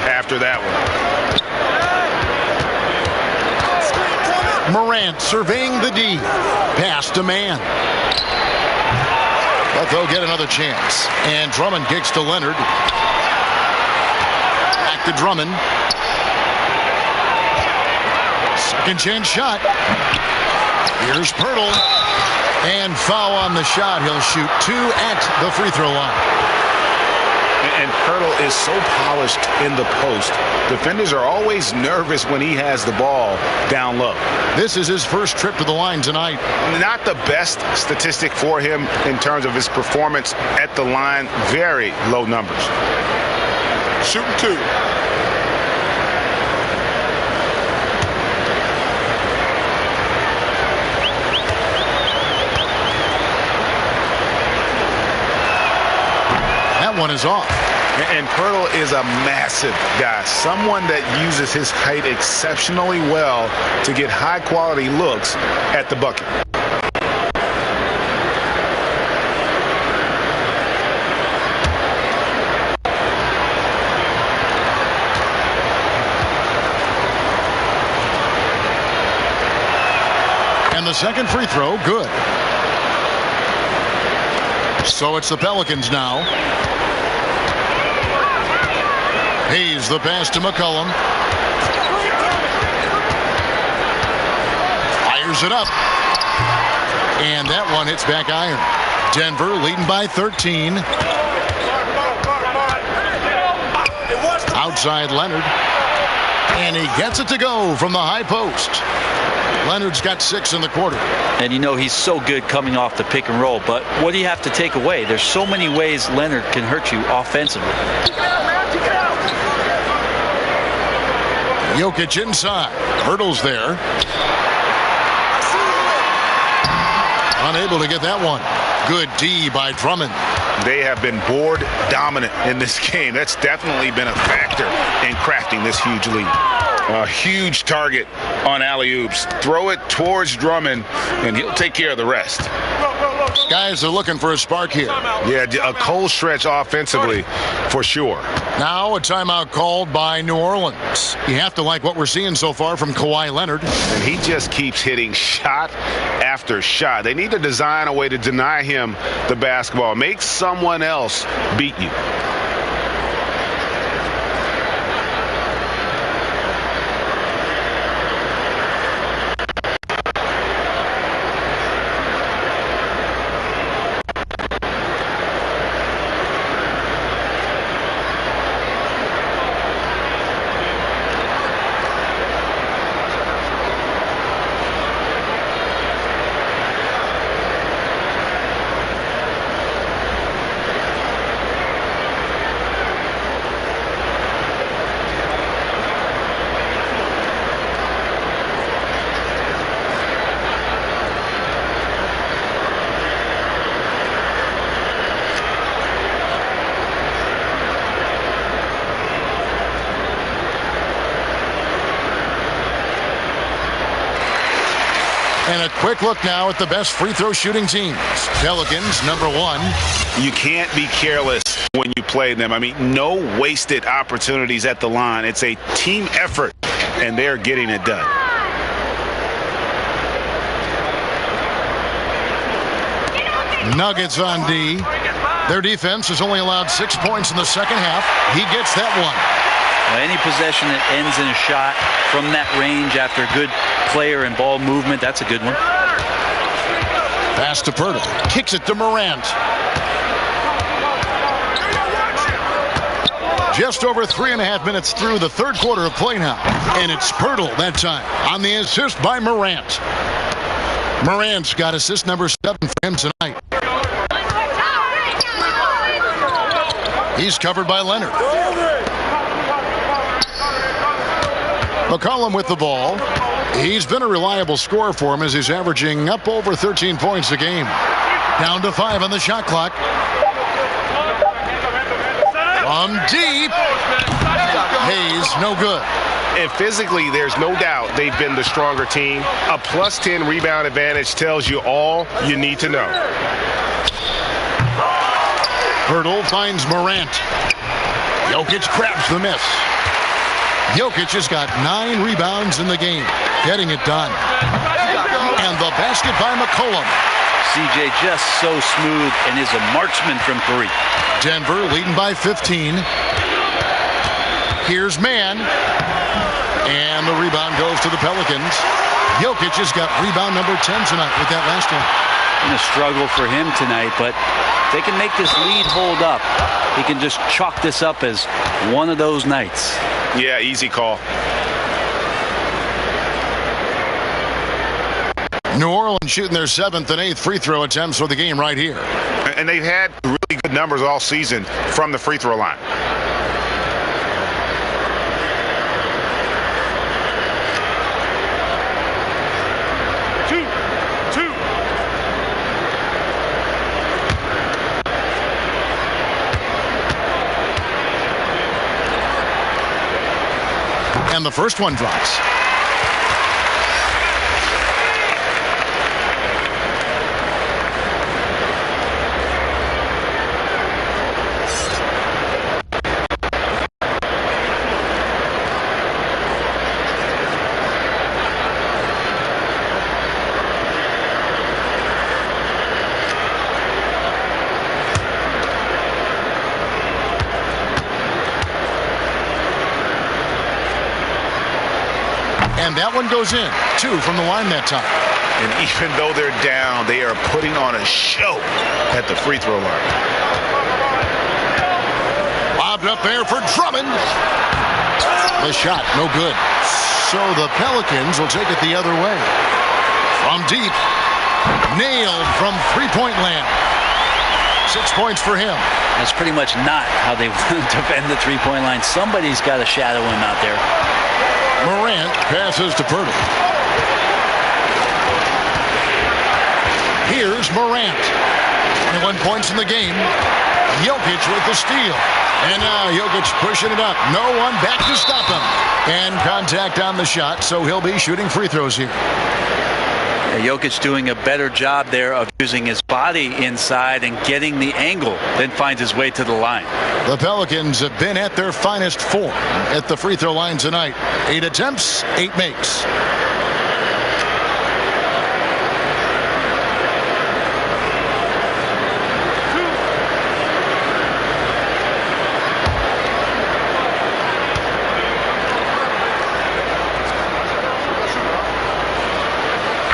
H: after that one.
B: Morant surveying the D. Pass to man. But they'll get another chance. And Drummond kicks to Leonard. Back to Drummond. Second chance shot. Here's Pirtle. And foul on the shot. He'll shoot 2 at the free throw line.
F: And Pirtle is so polished in the post. Defenders are always nervous when he has the ball down low.
B: This is his first trip to the line tonight.
F: Not the best statistic for him in terms of his performance at the line. Very low numbers.
L: Shooting 2.
B: That one is off.
F: And Pirtle is a massive guy, someone that uses his height exceptionally well to get high-quality looks at the bucket.
B: And the second free throw, good. So it's the Pelicans now. Hayes the pass to McCollum. Fires it up. And that one hits back iron. Denver leading by 13. Outside Leonard. And he gets it to go from the high post. Leonard's got 6 in the quarter.
E: And you know he's so good coming off the pick and roll. But what do you have to take away? There's so many ways Leonard can hurt you offensively.
B: Jokic inside. Hurdles there. Unable to get that one. Good D by Drummond.
F: They have been board dominant in this game. That's definitely been a factor in crafting this huge lead. A huge target on alley-oops. Throw it towards Drummond, and he'll take care of the rest.
B: Guys are looking for a spark here.
F: Yeah, a cold stretch offensively for sure.
B: Now a timeout called by New Orleans. You have to like what we're seeing so far from Kawhi Leonard.
F: And he just keeps hitting shot after shot. They need to design a way to deny him the basketball. Make someone else beat you.
B: And a quick look now at the best free throw shooting teams. Pelicans, number 1.
F: You can't be careless when you play them. I mean, no wasted opportunities at the line. It's a team effort, and they're getting it done.
B: Nuggets on D. Their defense has only allowed 6 points in the second half. He gets that one.
E: Any possession that ends in a shot from that range after good player and ball movement, that's a good one.
B: Pass to Pirtle. Kicks it to Morant. Just over 3.5 minutes through the third quarter of play now. And it's Pirtle that time on the assist by Morant. Morant's got assist number 7 for him tonight. He's covered by Leonard. McCollum with the ball. He's been a reliable scorer for him as he's averaging up over 13 points a game. Down to 5 on the shot clock. From deep. Hayes, no good.
H: And physically, there's no doubt they've been the stronger team. A plus 10 rebound advantage tells you all you need to know.
B: Pirtle finds Morant. Jokic grabs the miss. Jokic has got 9 rebounds in the game. getting it done. And the basket by McCollum.
E: CJ just so smooth and is a marksman from 3.
B: Denver leading by 15. Here's Mann. And the rebound goes to the Pelicans. Jokic has got rebound number 10 tonight with that last one.
E: Been a struggle for him tonight, but if they can make this lead hold up, he can just chalk this up as one of those nights.
F: Yeah, easy call.
B: New Orleans shooting their 7th and 8th free throw attempts for the game right here.
F: And they've had really good numbers all season from the free throw line.
B: And the first one drops. And that one goes in. 2 from the line that time.
F: And even though they're down, they are putting on a show at the free throw line.
B: Lobbed up there for Drummond. The shot, no good. So the Pelicans will take it the other way. From deep. Nailed from three-point land. 6 points for him.
E: That's pretty much not how they defend the three-point line. Somebody's got to shadow him out there.
B: Morant passes to Pirtle. Here's Morant. 21 points in the game. Jokic with the steal. And now Jokic pushing it up. No one back to stop him. And contact on the shot, so he'll be shooting free throws here.
E: Jokic doing a better job there of using his body inside and getting the angle, then finds his way to the line.
B: The Pelicans have been at their finest form at the free throw line tonight. 8 attempts, 8 makes.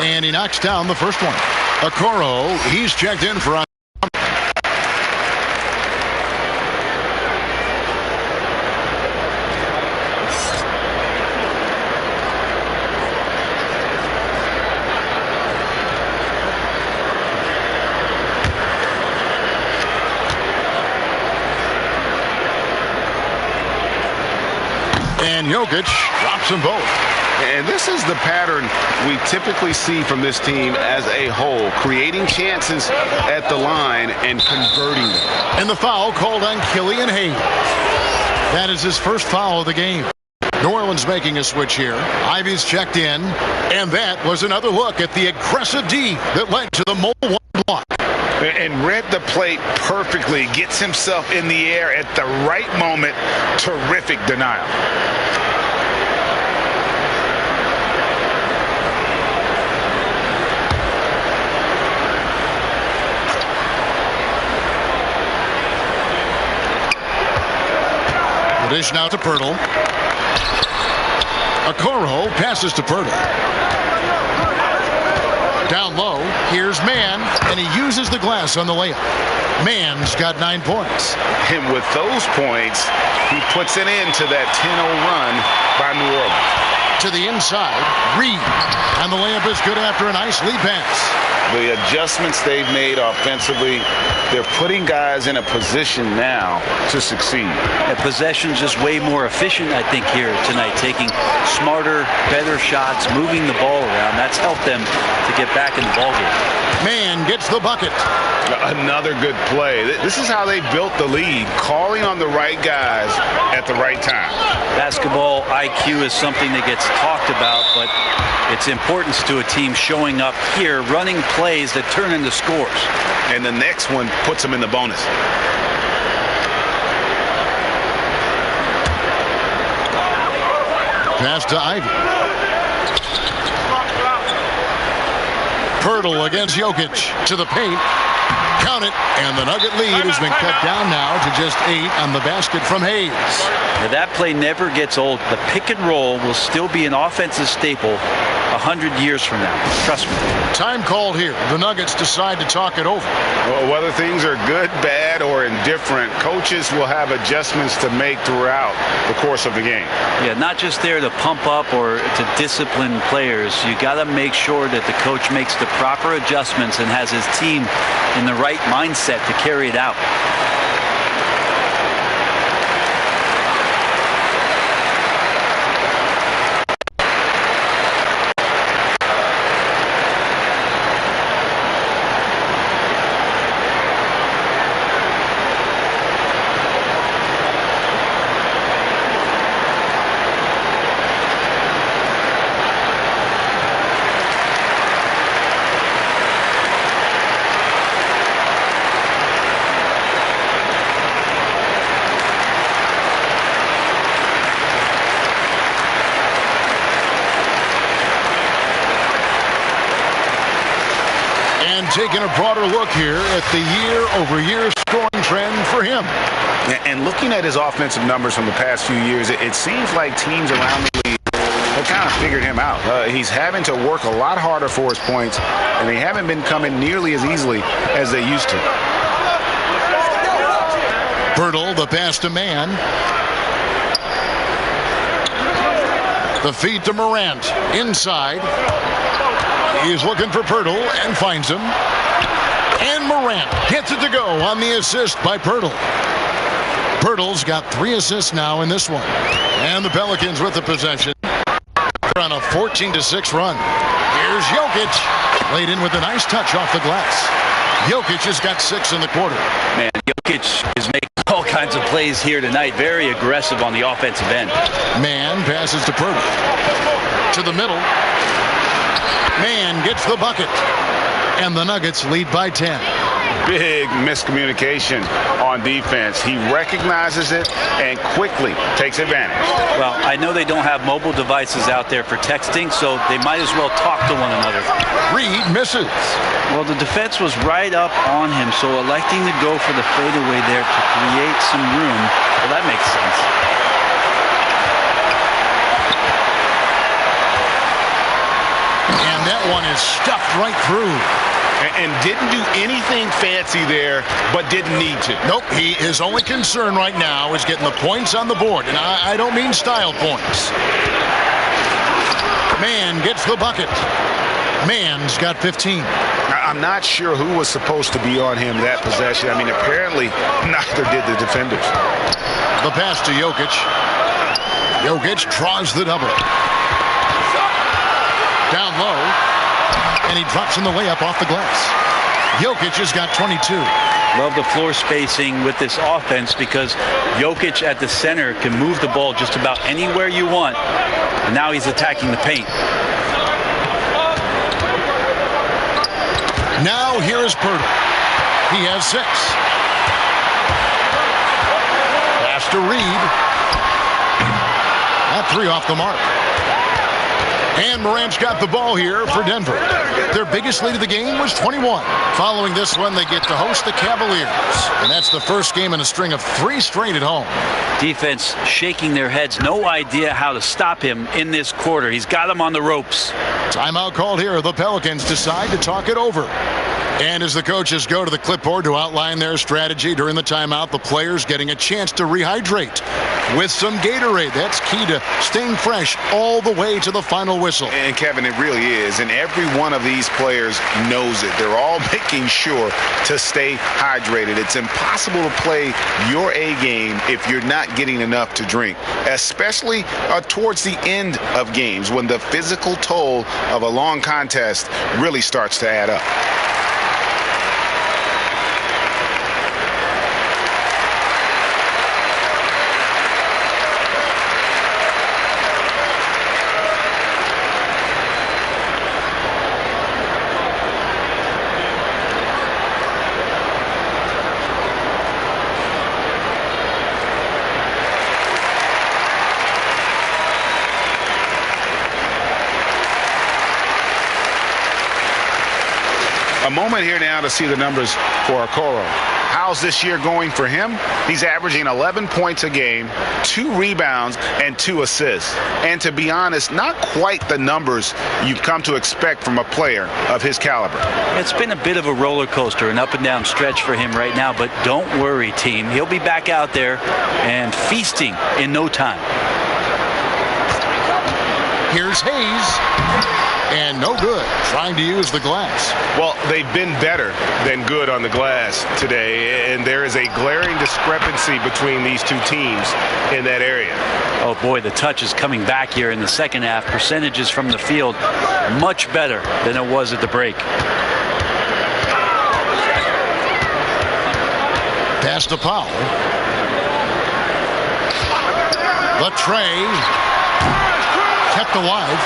B: And he knocks down the first one. Okoro, he's checked in for and Jokic drops them both.
F: And this is the pattern we typically see from this team as a whole, creating chances at the line and converting them.
B: And the foul called on Killian Hayes. That is his first foul of the game. New Orleans making a switch here. Ivy's checked in, and that was another look at the aggressive D that led to the mobile one block.
F: And read the plate perfectly, gets himself in the air at the right moment. Terrific denial.
B: Dish now to Pirtle. Okoro passes to Pirtle. Down low, here's Mann, and he uses the glass on the layup. Mann's got 9 points.
F: And with those points, he puts an end to that 10-0 run by New Orleans.
B: To the inside, Reed, and the layup is good after a nice lead pass.
F: The adjustments they've made offensively, they're putting guys in a position now to succeed.
E: Yeah, possession's just way more efficient, I think, here tonight. Taking smarter, better shots, moving the ball around. That's helped them to get back in the ballgame.
B: Mann gets the bucket.
F: Another good play. This is how they built the lead, calling on the right guys at the right time.
E: Basketball IQ is something that gets talked about, but its importance to a team showing up here, running plays that turn into scores.
F: And the next one puts them in the bonus.
B: Pass to Ivy. Pirtle against Jokic to the paint. Count it, and the Nugget lead has been cut down now to just 8 on the basket from Hayes.
E: Now, that play never gets old. The pick and roll will still be an offensive staple 100 years from now. Trust me.
B: Time called here. The Nuggets decide to talk it over.
C: Well, whether things are good, bad, or indifferent, coaches will have adjustments to make throughout the course of the game.
E: Yeah, not just there to pump up or to discipline players. You got to make sure that the coach makes the proper adjustments and has his team in the right mindset to carry it out.
B: Taking a broader look here at the year-over-year scoring trend for him.
C: And looking at his offensive numbers from the past few years, it seems like teams around the league have kind of figured him out. He's having to work a lot harder for his points, and they haven't been coming nearly as easily as they used to.
B: Pirtle, the pass to Man. The feed to Morant. Inside. He's looking for Pirtle and finds him. And Morant gets it to go on the assist by Pirtle. Pirtle's got 3 assists now in this one. And the Pelicans with the possession. They're on a 14-6 run. Here's Jokic. Laid in with a nice touch off the glass. Jokic has got 6 in the quarter.
E: Man, Jokic is making all kinds of plays here tonight. Very aggressive on the offensive end.
B: Man passes to Pirtle. To the middle. Man gets the bucket. And the Nuggets lead by 10.
C: Big miscommunication on defense. He recognizes it and quickly takes advantage.
E: Well, I know they don't have mobile devices out there for texting, so they might as well talk to one another.
B: Reed misses.
E: Well, the defense was right up on him, so electing to go for the fadeaway there to create some room, well, that makes sense.
B: And that one is stuffed right through.
C: And didn't do anything fancy there, but didn't need to.
B: Nope, his only concern right now is getting the points on the board. And I don't mean style points. Man gets the bucket. Man's got 15.
C: I'm not sure who was supposed to be on him that possession. I mean, apparently neither did the defenders.
B: The pass to Jokic. Jokic draws the double. Down low. And he drops in the layup off the glass. Jokic has got 22.
E: Love the floor spacing with this offense because Jokic at the center can move the ball just about anywhere you want. And now he's attacking the paint.
B: Now here is Pirtle. He has 6. Pass to Reed. That 3 off the mark. And Morant's got the ball here for Denver. Their biggest lead of the game was 21. Following this one, they get to host the Cavaliers. And that's the first game in a string of 3 straight at home.
E: Defense shaking their heads. No idea how to stop him in this quarter. He's got him on the ropes.
B: Timeout called here. The Pelicans decide to talk it over. And as the coaches go to the clipboard to outline their strategy during the timeout, the players getting a chance to rehydrate with some Gatorade. That's key to staying fresh all the way to the final whistle.
C: And Kevin, it really is. And every one of these players knows it. They're all making sure to stay hydrated. It's impossible to play your A game if you're not getting enough to drink, especially towards the end of games when the physical toll of a long contest really starts to add up. A moment here now to see the numbers for Okoro. How's this year going for him? He's averaging 11 points a game, 2 rebounds, and 2 assists. And to be honest, not quite the numbers you've come to expect from a player of his caliber.
E: It's been a bit of a roller coaster, an up and down stretch for him right now, but don't worry, team. He'll be back out there and feasting in no time.
B: Here's Hayes. And no good, trying to use the glass.
H: Well, they've been better than good on the glass today, and there is a glaring discrepancy between these two teams in that area.
E: Oh boy, the touch is coming back here in the second half. Percentages from the field much better than it was at the break.
B: Pass to Powell. The tray kept alive.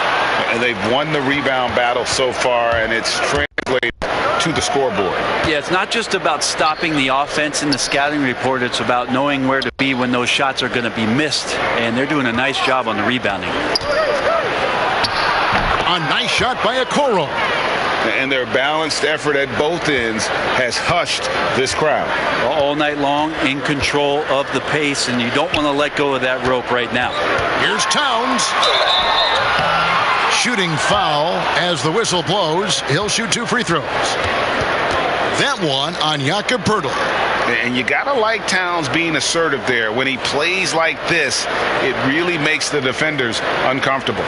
C: And they've won the rebound battle so far, and it's translated to the scoreboard.
E: Yeah, it's not just about stopping the offense in the scouting report. It's about knowing where to be when those shots are going to be missed, and they're doing a nice job on the rebounding.
B: A nice shot by Okoro.
C: And their balanced effort at both ends has hushed this crowd.
E: All night long, in control of the pace, and you don't want to let go of that rope right now.
B: Here's Towns. Shooting foul as the whistle blows. He'll shoot 2 free throws. That one on Jakob Poeltl.
C: And you got to like Towns being assertive there. When he plays like this, it really makes the defenders uncomfortable.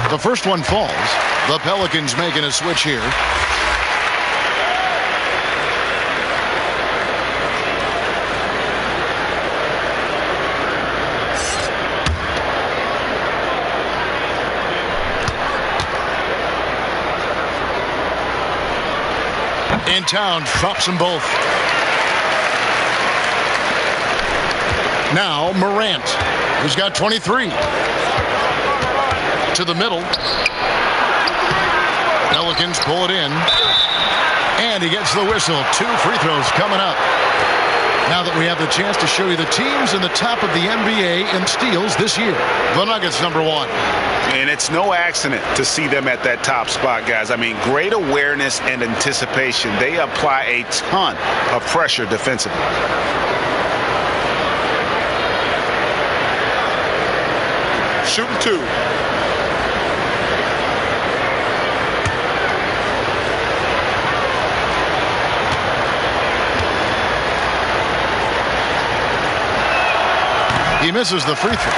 B: The first one falls. The Pelicans making a switch here. In town, drops them both. Now Morant, who's got 23. To the middle. Pelicans pull it in. And he gets the whistle. 2 free throws coming up. Now that we have the chance to show you the teams in the top of the NBA in steals this year. The Nuggets #1.
C: And it's no accident to see them at that top spot, guys. I mean, great awareness and anticipation. They apply a ton of pressure defensively.
L: Shooting 2.
B: He misses the free throw.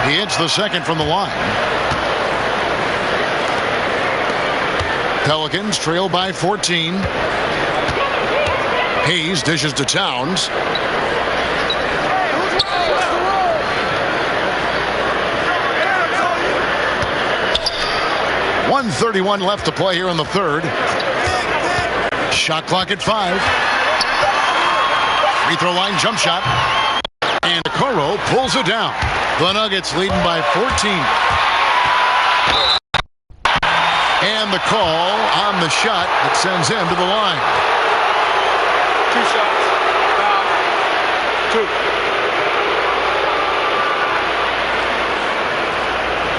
B: He hits the second from the line. Pelicans trail by 14. Hayes dishes to Towns. .131 left to play here in the third. Shot clock at 5. Free throw line jump shot. And Okoro pulls it down. The Nuggets leading by 14. And the call on the shot that sends him to the line.
L: 2 shots. Foul.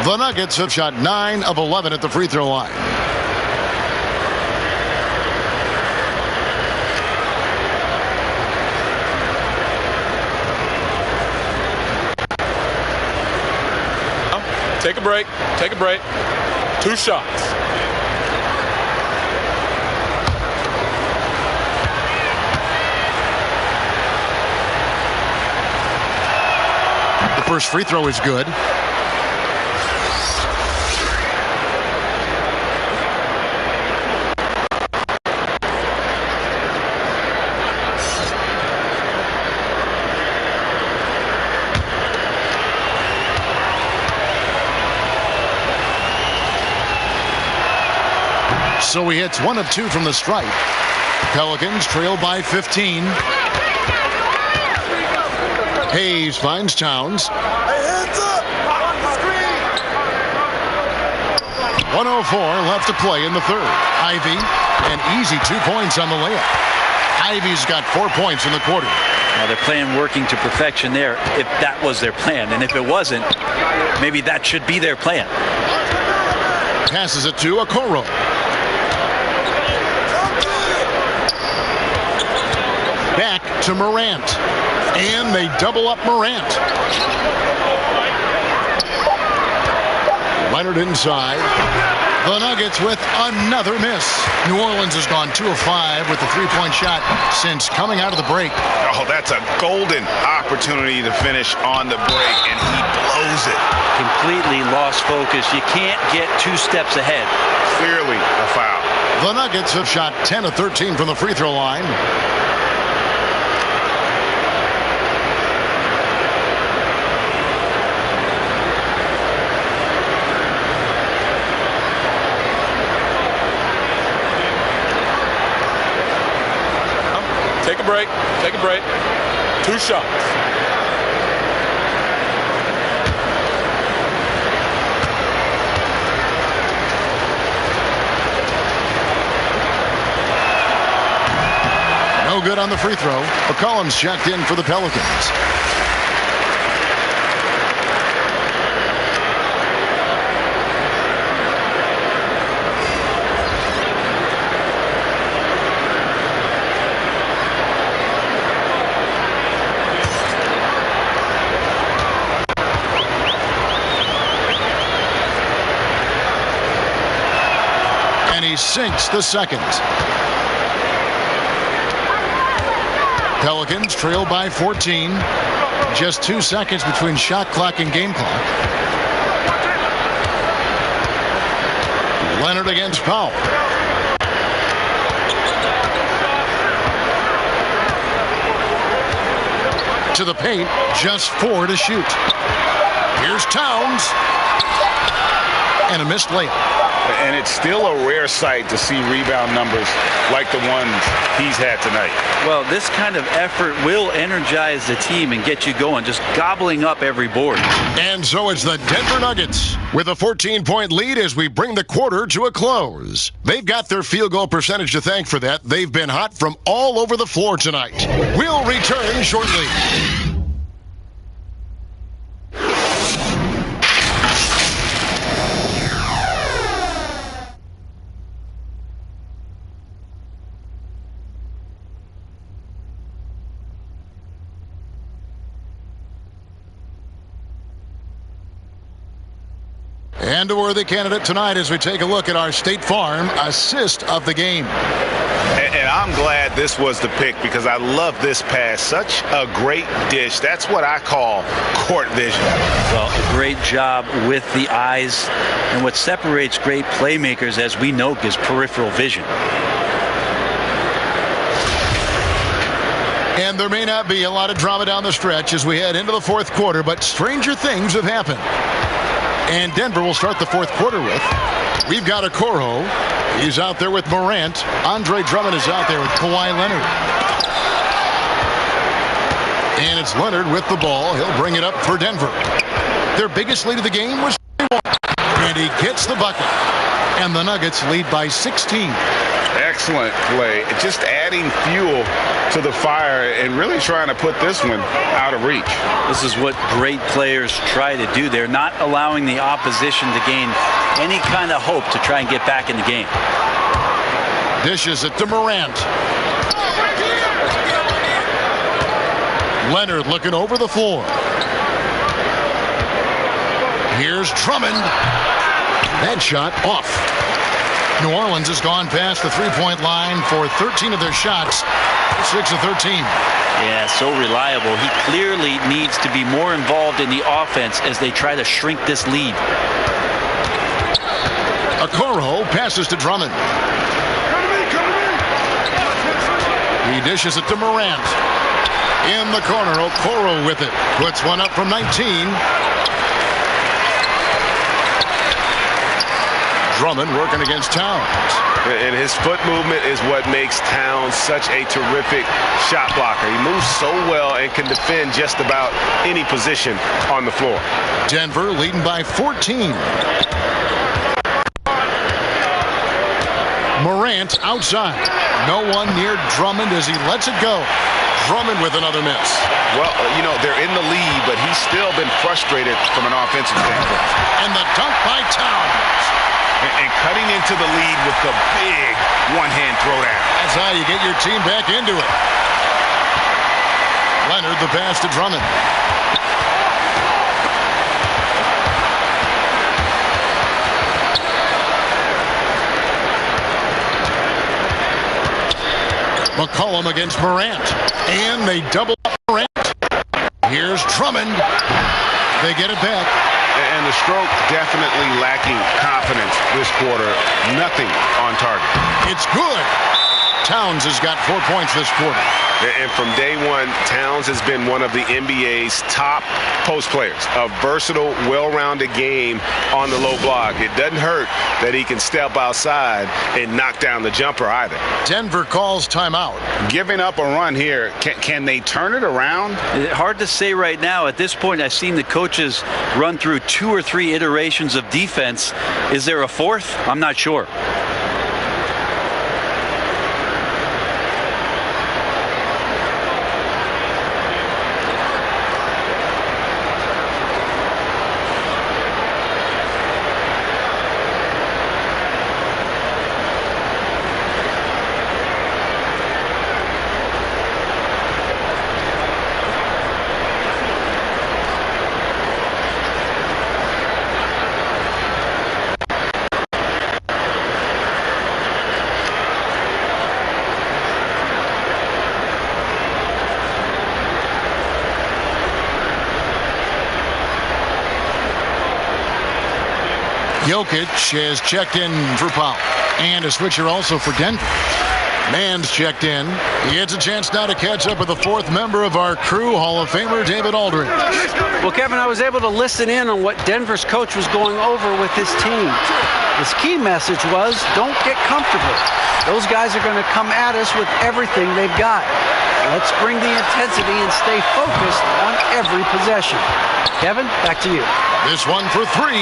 L: 2.
B: The Nuggets have shot 9 of 11 at the free throw line.
L: Take a break. Take a break. 2 shots.
B: The first free throw is good. So he hits 1 of 2 from the stripe. Pelicans trail by 15. Hayes finds Towns. 1:04 left to play in the third. Ivy, an easy 2 points on the layup. Ivy's got 4 points in the quarter.
E: Now they're playing working to perfection there, if that was their plan. And if it wasn't, maybe that should be their plan.
B: Passes it to Okoro. Back to Morant. And they double up Morant. Leonard inside. The Nuggets with another miss. New Orleans has gone 2 of 5 with the 3-point shot since coming out of the break.
F: Oh, that's a golden opportunity to finish on the break, and he blows it.
E: Completely lost focus. You can't get 2 steps ahead.
F: Clearly a foul.
B: The Nuggets have shot 10 of 13 from the free throw line.
K: Take a break. Take a break. 2 shots.
B: No good on the free throw. McCollum's checked in for the Pelicans. He sinks the second. Pelicans trail by 14. Just 2 seconds between shot clock and game clock. Leonard against Powell. To the paint, just 4 to shoot. Here's Towns. And a missed layup.
F: And it's still a rare sight to see rebound numbers like the ones he's had tonight.
E: Well, this kind of effort will energize the team and get you going, just gobbling up every board.
B: And so it's the Denver Nuggets with a 14-point lead as we bring the quarter to a close. They've got their field goal percentage to thank for that. They've been hot from all over the floor tonight. We'll return shortly. And a worthy candidate tonight as we take a look at our State Farm assist of the game.
F: And I'm glad this was the pick because I love this pass. Such a great dish. That's what I call court vision.
E: Well, a great job with the eyes. And what separates great playmakers, as we know, is peripheral vision.
B: And there may not be a lot of drama down the stretch as we head into the fourth quarter, but stranger things have happened. And Denver will start the fourth quarter with. We've got Okoro. He's out there with Morant. Andre Drummond is out there with Kawhi Leonard. And it's Leonard with the ball. He'll bring it up for Denver. Their biggest lead of the game was 31. And he gets the bucket. And the Nuggets lead by 16.
F: Excellent play. Just adding fuel to the fire and really trying to put this one out of reach.
E: This is what great players try to do. They're not allowing the opposition to gain any kind of hope to try and get back in the game.
B: Dishes it to Morant. Leonard looking over the floor. Here's Drummond. That shot off. New Orleans has gone past the three-point line for 13 of their shots. 6 of 13.
E: Yeah, so reliable. He clearly needs to be more involved in the offense as they try to shrink this lead.
B: Okoro passes to Drummond. He dishes it to Morant. In the corner, Okoro with it. Puts one up from 19. Drummond working against Towns.
H: And his foot movement is what makes Towns such a terrific shot blocker. He moves so well and can defend just about any position on the floor.
B: Denver leading by 14. Morant outside. No one near Drummond as he lets it go. Drummond with another miss.
H: Well, you know, they're in the lead, but he's still been frustrated from an offensive standpoint.
B: And the dunk by Towns.
H: And cutting into the lead with the big one-hand throwdown.
B: That's how you get your team back into it. Leonard the pass to Drummond. McCollum against Morant. And they double up Morant. Here's Drummond. They get it back.
H: And the stroke definitely lacking confidence this quarter. Nothing on target.
B: It's good. Towns has got 4 points this quarter.
H: And from day one, Towns has been one of the NBA's top post players. A versatile, well-rounded game on the low block. It doesn't hurt that he can step outside and knock down the jumper either.
B: Denver calls timeout.
H: Giving up a run here, can they turn it around?
E: Hard to say right now. At this point, I've seen the coaches run through 2 or 3 iterations of defense. Is there a fourth? I'm not sure.
B: Jokic has checked in for Powell. And a switcher also for Denver. Mann's checked in. He gets a chance now to catch up with the 4th member of our crew, Hall of Famer David Aldridge.
D: Well, Kevin, I was able to listen in on what Denver's coach was going over with his team. His key message was, don't get comfortable. Those guys are going to come at us with everything they've got. Let's bring the intensity and stay focused on every possession. Kevin, back to you.
B: This one for 3.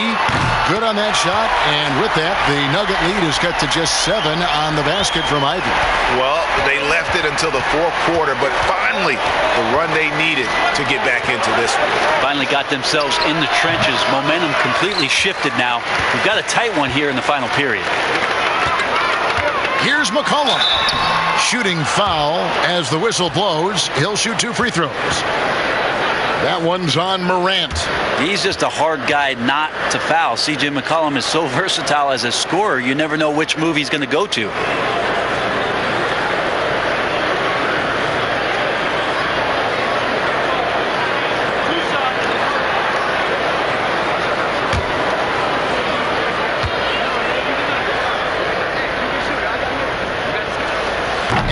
B: Good on that shot. And with that, the Nugget lead is cut to just 7 on the basket from Ivy.
H: Well, they left it until the 4th quarter, but finally the run they needed to get back into this one.
E: Finally got themselves in the trenches. Momentum completely shifted now. We've got a tight one here in the final period.
B: Here's McCollum. Shooting foul as the whistle blows. He'll shoot 2 free throws. That one's on Morant.
E: He's just a hard guy not to foul. C.J. McCollum is so versatile as a scorer, you never know which move he's going to go to.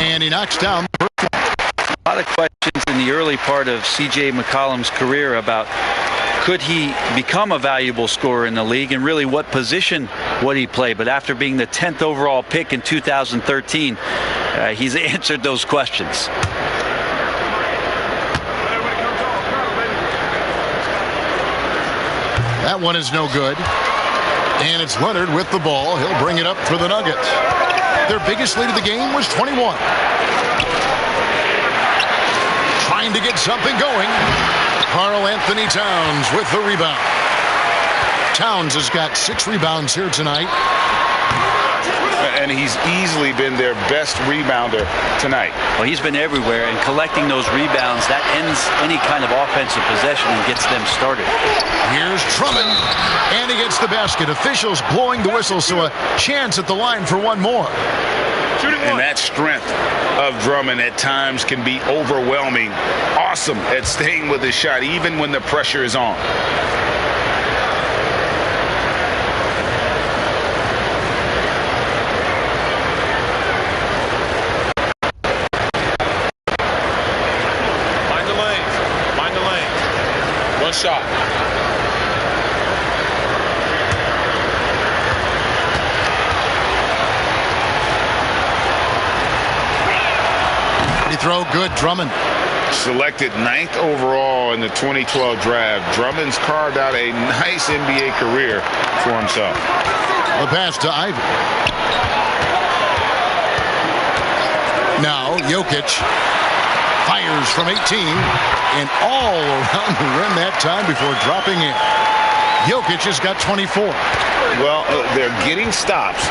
B: And he knocks down.
E: A lot of questions in the early part of C.J. McCollum's career about could he become a valuable scorer in the league and really what position would he play. But after being the 10th overall pick in 2013, he's answered those questions.
B: That one is no good. And it's Leonard with the ball. He'll bring it up for the Nuggets. Their biggest lead of the game was 21. Trying to get something going. Karl-Anthony Towns with the rebound. Towns has got 6 rebounds here tonight.
H: And he's easily been their best rebounder tonight.
E: Well, he's been everywhere, and collecting those rebounds, that ends any kind of offensive possession and gets them started.
B: Here's Drummond, and he gets the basket. Officials blowing the whistle, so a chance at the line for one more.
H: And that strength of Drummond at times can be overwhelming. Awesome at staying with his shot, even when the pressure is on.
N: Find the lane. Find the lane. One shot.
B: throw, good. Drummond.
C: Selected 9th overall in the 2012 draft, Drummond's carved out a nice NBA career for himself.
B: The pass to Ivy. Now Jokic fires from 18 and all around the rim that time before dropping in. Jokic has got 24.
C: Well, they're getting stops,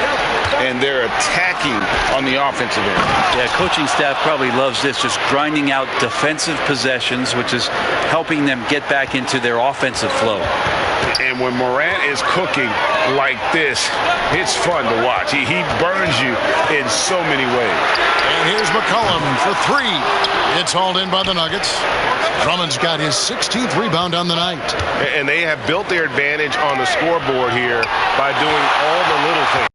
C: and they're attacking on the offensive end.
E: Yeah, coaching staff probably loves this, just grinding out defensive possessions, which is helping them get back into their offensive flow.
C: And when Morant is cooking like this, it's fun to watch. He burns you in so many ways.
B: And here's McCollum for 3. It's hauled in by the Nuggets. Drummond's got his 16th rebound on the night.
H: And they have built their advantage on the scoreboard here by doing all the little things.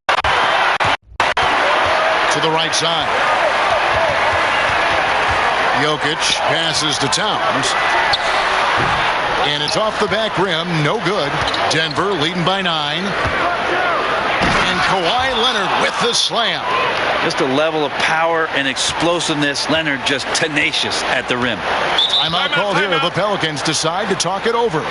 B: To the right side. Jokic passes to Towns. And it's off the back rim. No good. Denver leading by 9. And Kawhi Leonard with the slam.
E: Just a level of power and explosiveness. Leonard just tenacious at the rim.
B: Timeout called here. The Pelicans decide to talk it over.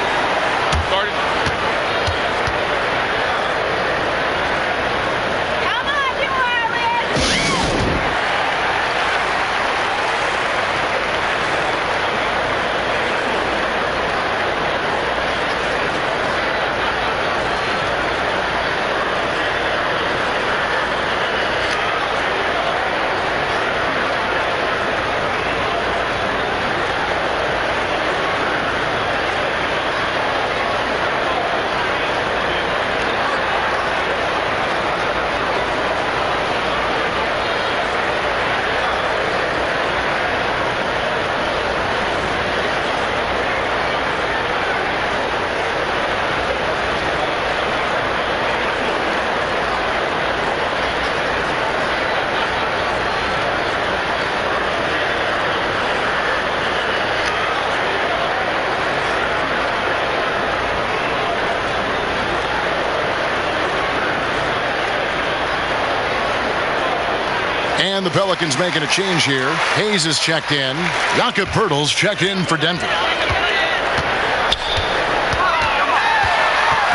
B: And the Pelicans making a change here. Hayes is checked in. Jakob Poeltl's checked in for Denver.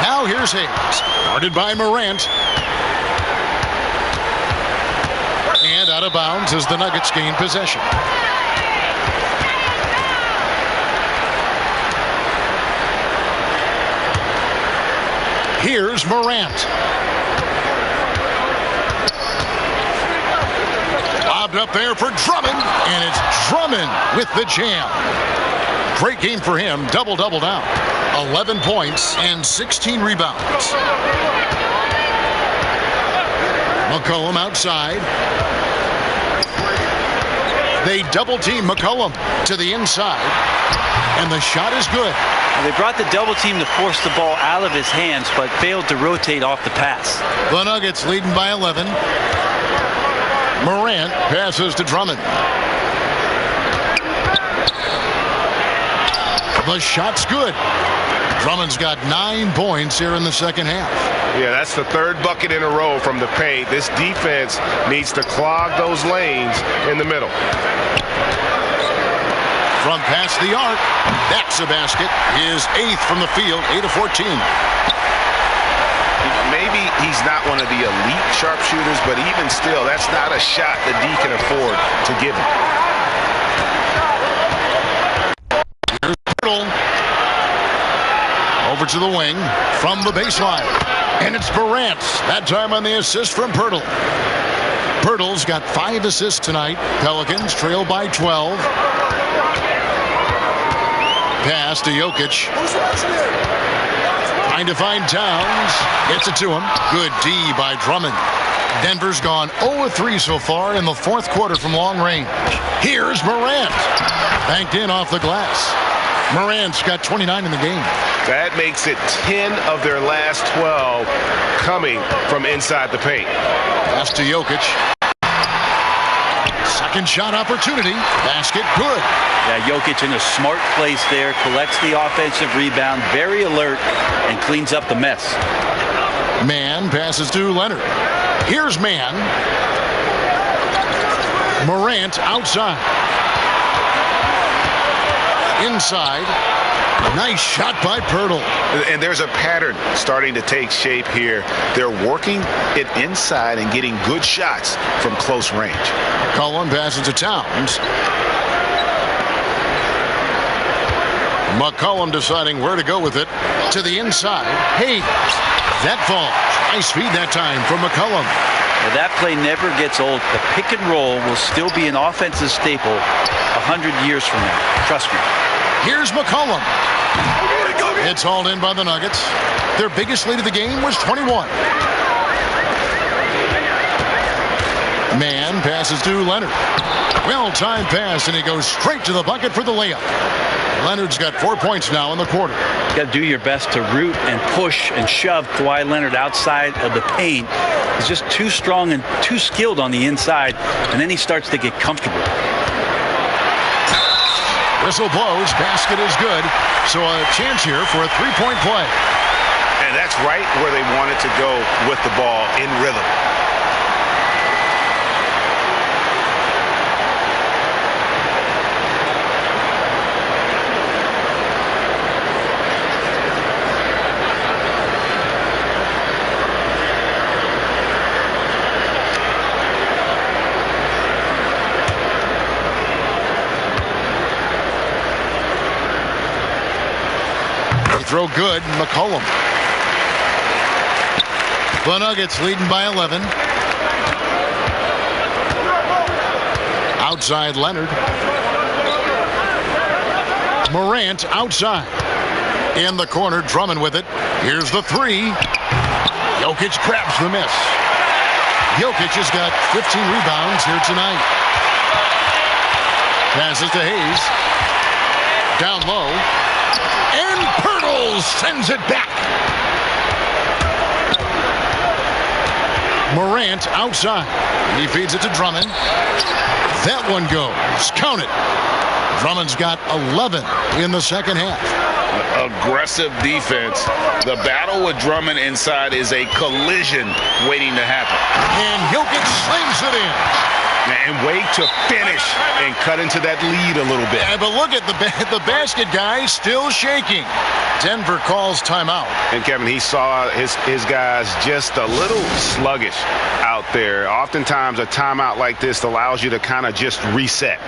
B: Now here's Hayes. Guarded by Morant. And out of bounds as the Nuggets gain possession. Here's Morant. Up there for Drummond, and it's Drummond with the jam. Great game for him. Double-double now. 11 points and 16 rebounds. McCollum outside. They double-team McCollum to the inside, and the shot is good.
E: They brought the double team to force the ball out of his hands, but failed to rotate off the pass.
B: The Nuggets leading by 11. Morant passes to Drummond. The shot's good. Drummond's got 9 points here in the second half.
H: Yeah, that's the 3rd bucket in a row from the paint. This defense needs to clog those lanes in the middle.
B: From past the arc, that's a basket. His 8th from the field, 8 of 14.
H: Maybe he's not one of the elite sharpshooters, but even still, that's not a shot that D can afford to give him.
B: Here's Poeltl. Over to the wing from the baseline. And it's Morant. That time on the assist from Poeltl. Poeltl's got 5 assists tonight. Pelicans trail by 12. Pass to Jokic. Trying to find Towns. Gets it to him. Good D by Drummond. Denver's gone 0-3 so far in the 4th quarter from long range. Here's Morant. Banked in off the glass. Morant's got 29 in the game.
H: That makes it 10 of their last 12 coming from inside the paint.
B: Pass to Jokic. Second shot opportunity. Basket good.
E: Yeah, Jokic in a smart place there. Collects the offensive rebound. Very alert and cleans up the mess.
B: Mann passes to Leonard. Here's Mann. Morant outside. Inside. Nice shot by Pirtle.
C: And there's a pattern starting to take shape here. They're working it inside and getting good shots from close range.
B: McCollum passes to Towns. McCollum deciding where to go with it. To the inside. Hayes. That falls. Nice feed that time from McCollum.
E: Well, that play never gets old. The pick and roll will still be an offensive staple 100 years from now. Trust me.
B: Here's McCollum. It's hauled in by the Nuggets. Their biggest lead of the game was 21. Man passes to Leonard. Well-timed pass, and he goes straight to the bucket for the layup. Leonard's got 4 points now in the quarter.
E: You got to do your best to root and push and shove Kawhi Leonard outside of the paint. He's just too strong and too skilled on the inside, and then he starts to get comfortable.
B: Whistle blows. Basket is good. So a chance here for a three-point play.
C: And that's right where they wanted to go with the ball in rhythm.
B: Throw good. McCollum. The Nuggets leading by 11. Outside Leonard. Morant outside. In the corner, Drummond with it. Here's the three. Jokic grabs the miss. Jokic has got 15 rebounds here tonight. Passes to Hayes. Down low. And Pirtle sends it back. Morant outside. He feeds it to Drummond. That one goes. Count it. Drummond's got 11 in the second half.
C: Aggressive defense. The battle with Drummond inside is a collision waiting to happen.
B: And Jokic slings it in.
C: And wait to finish and cut into that lead a little bit.
B: Yeah, but look at the basket guy still shaking. Denver calls timeout.
H: And Kevin, he saw his guys just a little sluggish out there. Oftentimes a timeout like this allows you to kind of just reset.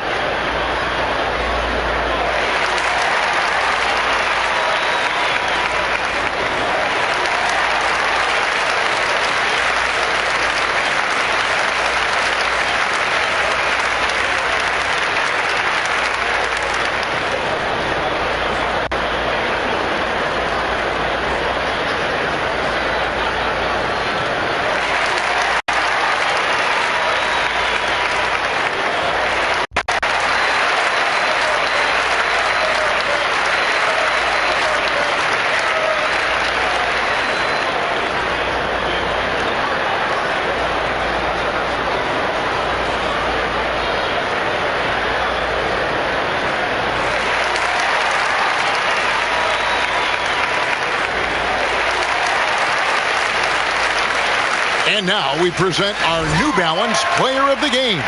B: And now we present our New Balance Player of the Game,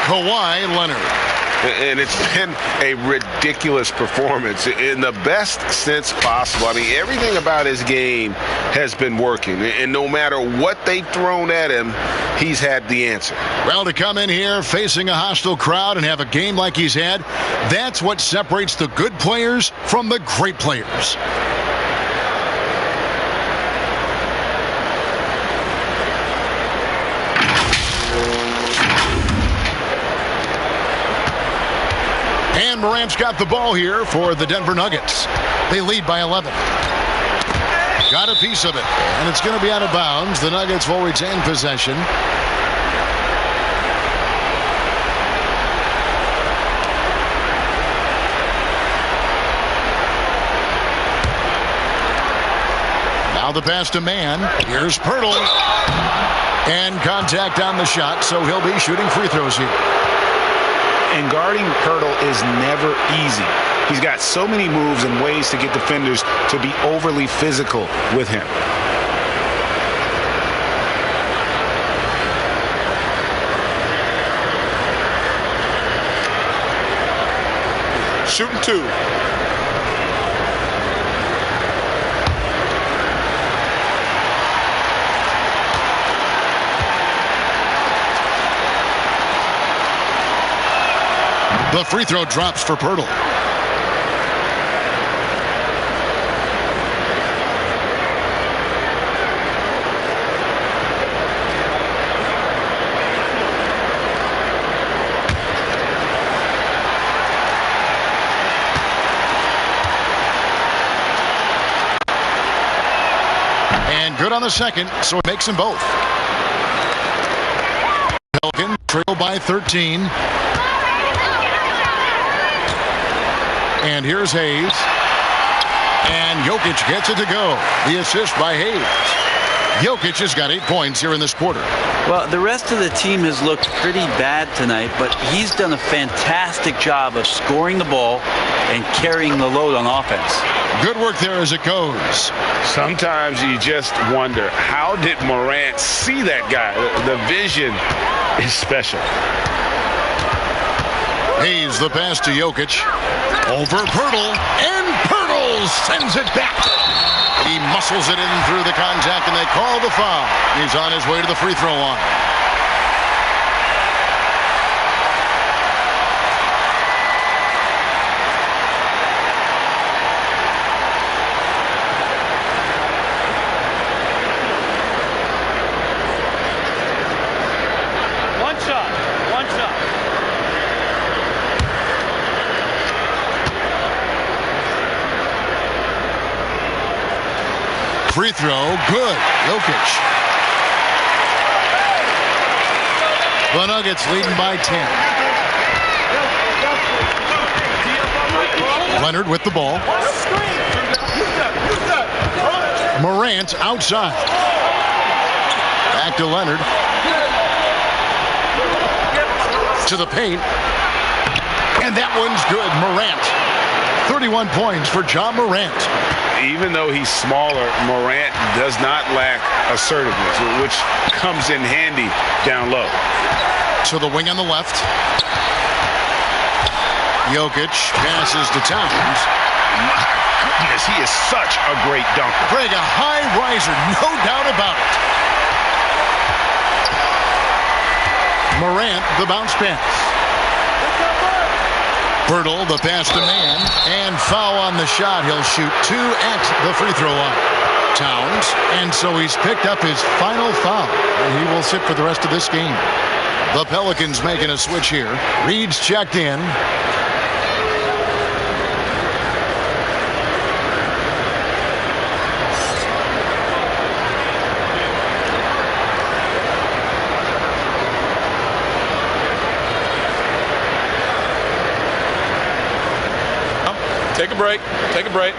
B: Kawhi Leonard.
H: And it's been a ridiculous performance in the best sense possible. I mean, everything about his game has been working. And no matter what they've thrown at him, he's had the answer.
B: Well, to come in here facing a hostile crowd and have a game like he's had, that's what separates the good players from the great players. And Morant's got the ball here for the Denver Nuggets. They lead by 11. Got a piece of it, and it's going to be out of bounds. The Nuggets will retain possession. Now the pass to Man. Here's Pirtle. And contact on the shot, so he'll be shooting free throws here.
C: And guarding Pirtle is never easy. He's got so many moves and ways to get defenders to be overly physical with him.
N: shooting 2.
B: The free throw drops for Pirtle. And good on the second, so it makes them both. Pelicans trail by 13. And here's Hayes. And Jokic gets it to go. The assist by Hayes. Jokic has got 8 points here in this quarter.
E: Well, the rest of the team has looked pretty bad tonight, but he's done a fantastic job of scoring the ball and carrying the load on offense.
B: Good work there as it goes.
F: Sometimes you just wonder, how did Morant see that guy? The vision is special.
B: Hayes the pass to Jokic. Over Pirtle, and Pirtle sends it back. He muscles it in through the contact, and they call the foul. He's on his way to the free throw line.
N: One shot.
B: Free throw, good. Jokic. The Nuggets leading by 10. Leonard with the ball. Morant outside. Back to Leonard. To the paint. And that one's good. Morant. 31 points for John Morant.
F: Even though he's smaller, Morant does not lack assertiveness, which comes in handy down low.
B: To the wing on the left. Jokic passes to Towns.
F: My goodness, he is such a great dunker.
B: Greg, a high riser, no doubt about it. Morant, the bounce pass. Pirtle, the pass to man, and foul on the shot. He'll shoot 2 at the free throw line. Towns, and so he's picked up his final foul, and he will sit for the rest of this game. The Pelicans making a switch here. Reed's checked in.
N: Take a break.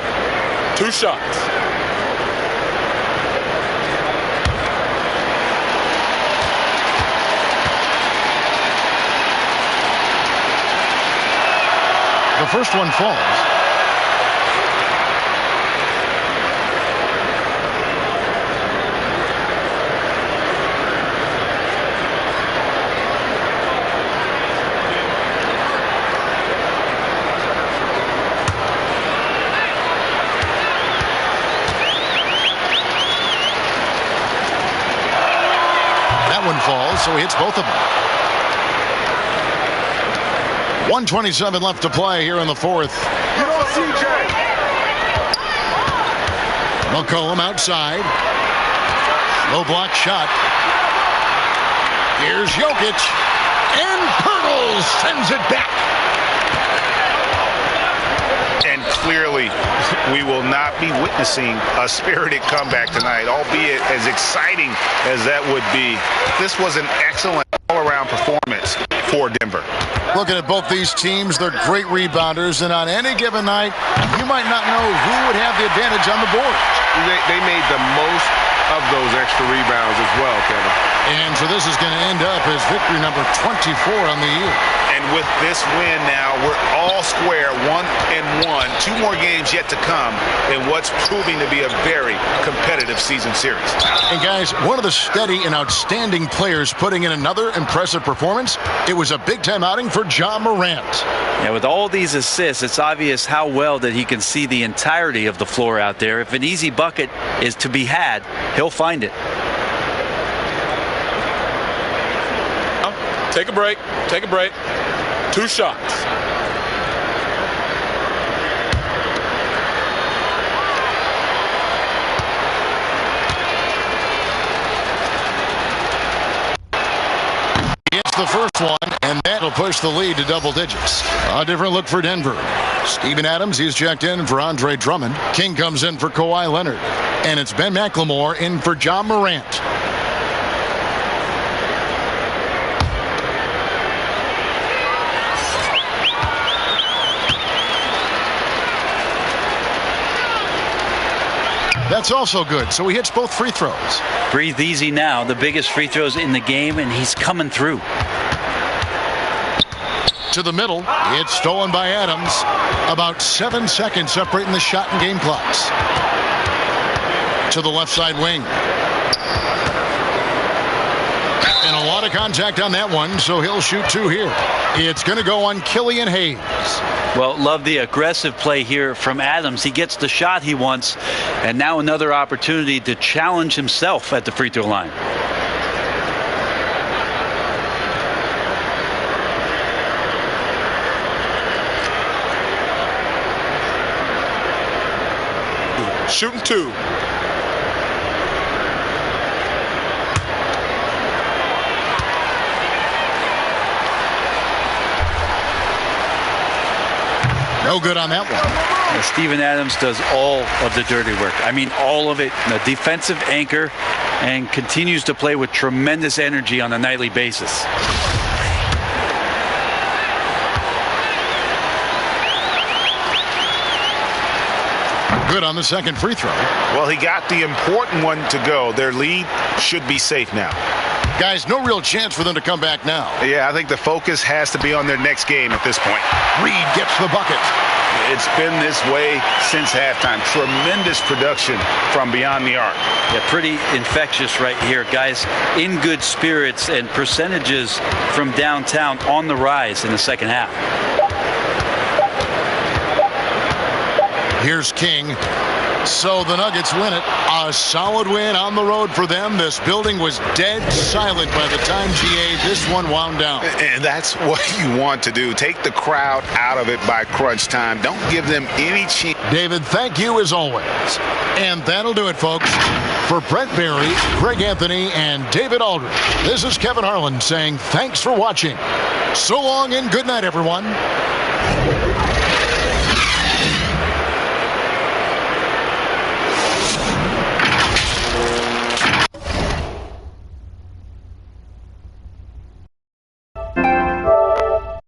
N: 2 shots.
B: The first one falls. Falls, so he hits both of them. 1:27 left to play here in the fourth.
L: You don't see Jay.
B: McCollum outside. Low block shot. Here's Jokic. And Pirtle sends it back.
F: And clearly, we will not be witnessing a spirited comeback tonight, albeit as exciting as that would be. This was an excellent all-around performance for Denver.
B: Looking at both these teams, they're great rebounders, and on any given night, you might not know who would have the advantage on the board.
H: They made the most of those extra rebounds as well, Kevin.
B: And so this is going to end up as victory number 24 on the year.
C: And with this win now, we're all square, 1-1. 2 more games yet to come in what's proving to be a very competitive season series.
B: And guys, one of the steady and outstanding players putting in another impressive performance, it was a big-time outing for Ja Morant.
E: Yeah, with all these assists, it's obvious how well that he can see the entirety of the floor out there. If an easy bucket is to be had, he'll find it.
N: Take a break. Take a break. 2 shots.
B: It's the first one, and that'll push the lead to double digits. A different look for Denver. Steven Adams, he's checked in for Andre Drummond. King comes in for Kawhi Leonard. And it's Ben McLemore in for Ja Morant. That's also good. So he hits both free throws.
E: Breathe easy now. The biggest free throws in the game, and he's coming through.
B: To the middle. It's stolen by Adams. About 7 seconds separating the shot and game clocks. To the left side wing. And a lot of contact on that one, so he'll shoot 2 here. It's going to go on Killian Hayes.
E: Well, love the aggressive play here from Adams. He gets the shot he wants, and now another opportunity to challenge himself at the free throw line.
N: Shooting 2.
B: No good on that one.
E: Steven Adams does all of the dirty work. I mean, all of it. The defensive anchor, and continues to play with tremendous energy on a nightly basis.
B: Good on the second free throw.
C: Well, he got the important one to go. Their lead should be safe now.
B: Guys, no real chance for them to come back now.
C: Yeah, I think the focus has to be on their next game at this point.
B: Reed gets the bucket.
C: It's been this way since halftime. Tremendous production from beyond the arc.
E: Yeah, pretty infectious right here. Guys in good spirits, and percentages from downtown on the rise in the second half.
B: Here's King. So the Nuggets win it. A solid win on the road for them. This building was dead silent by the time, GA, this one wound down.
C: And that's what you want to do. Take the crowd out of it by crunch time. Don't give them any chance.
B: David, thank you as always. And that'll do it, folks. For Brent Barry, Greg Anthony, and David Aldridge, this is Kevin Harlan saying thanks for watching. So long and good night, everyone.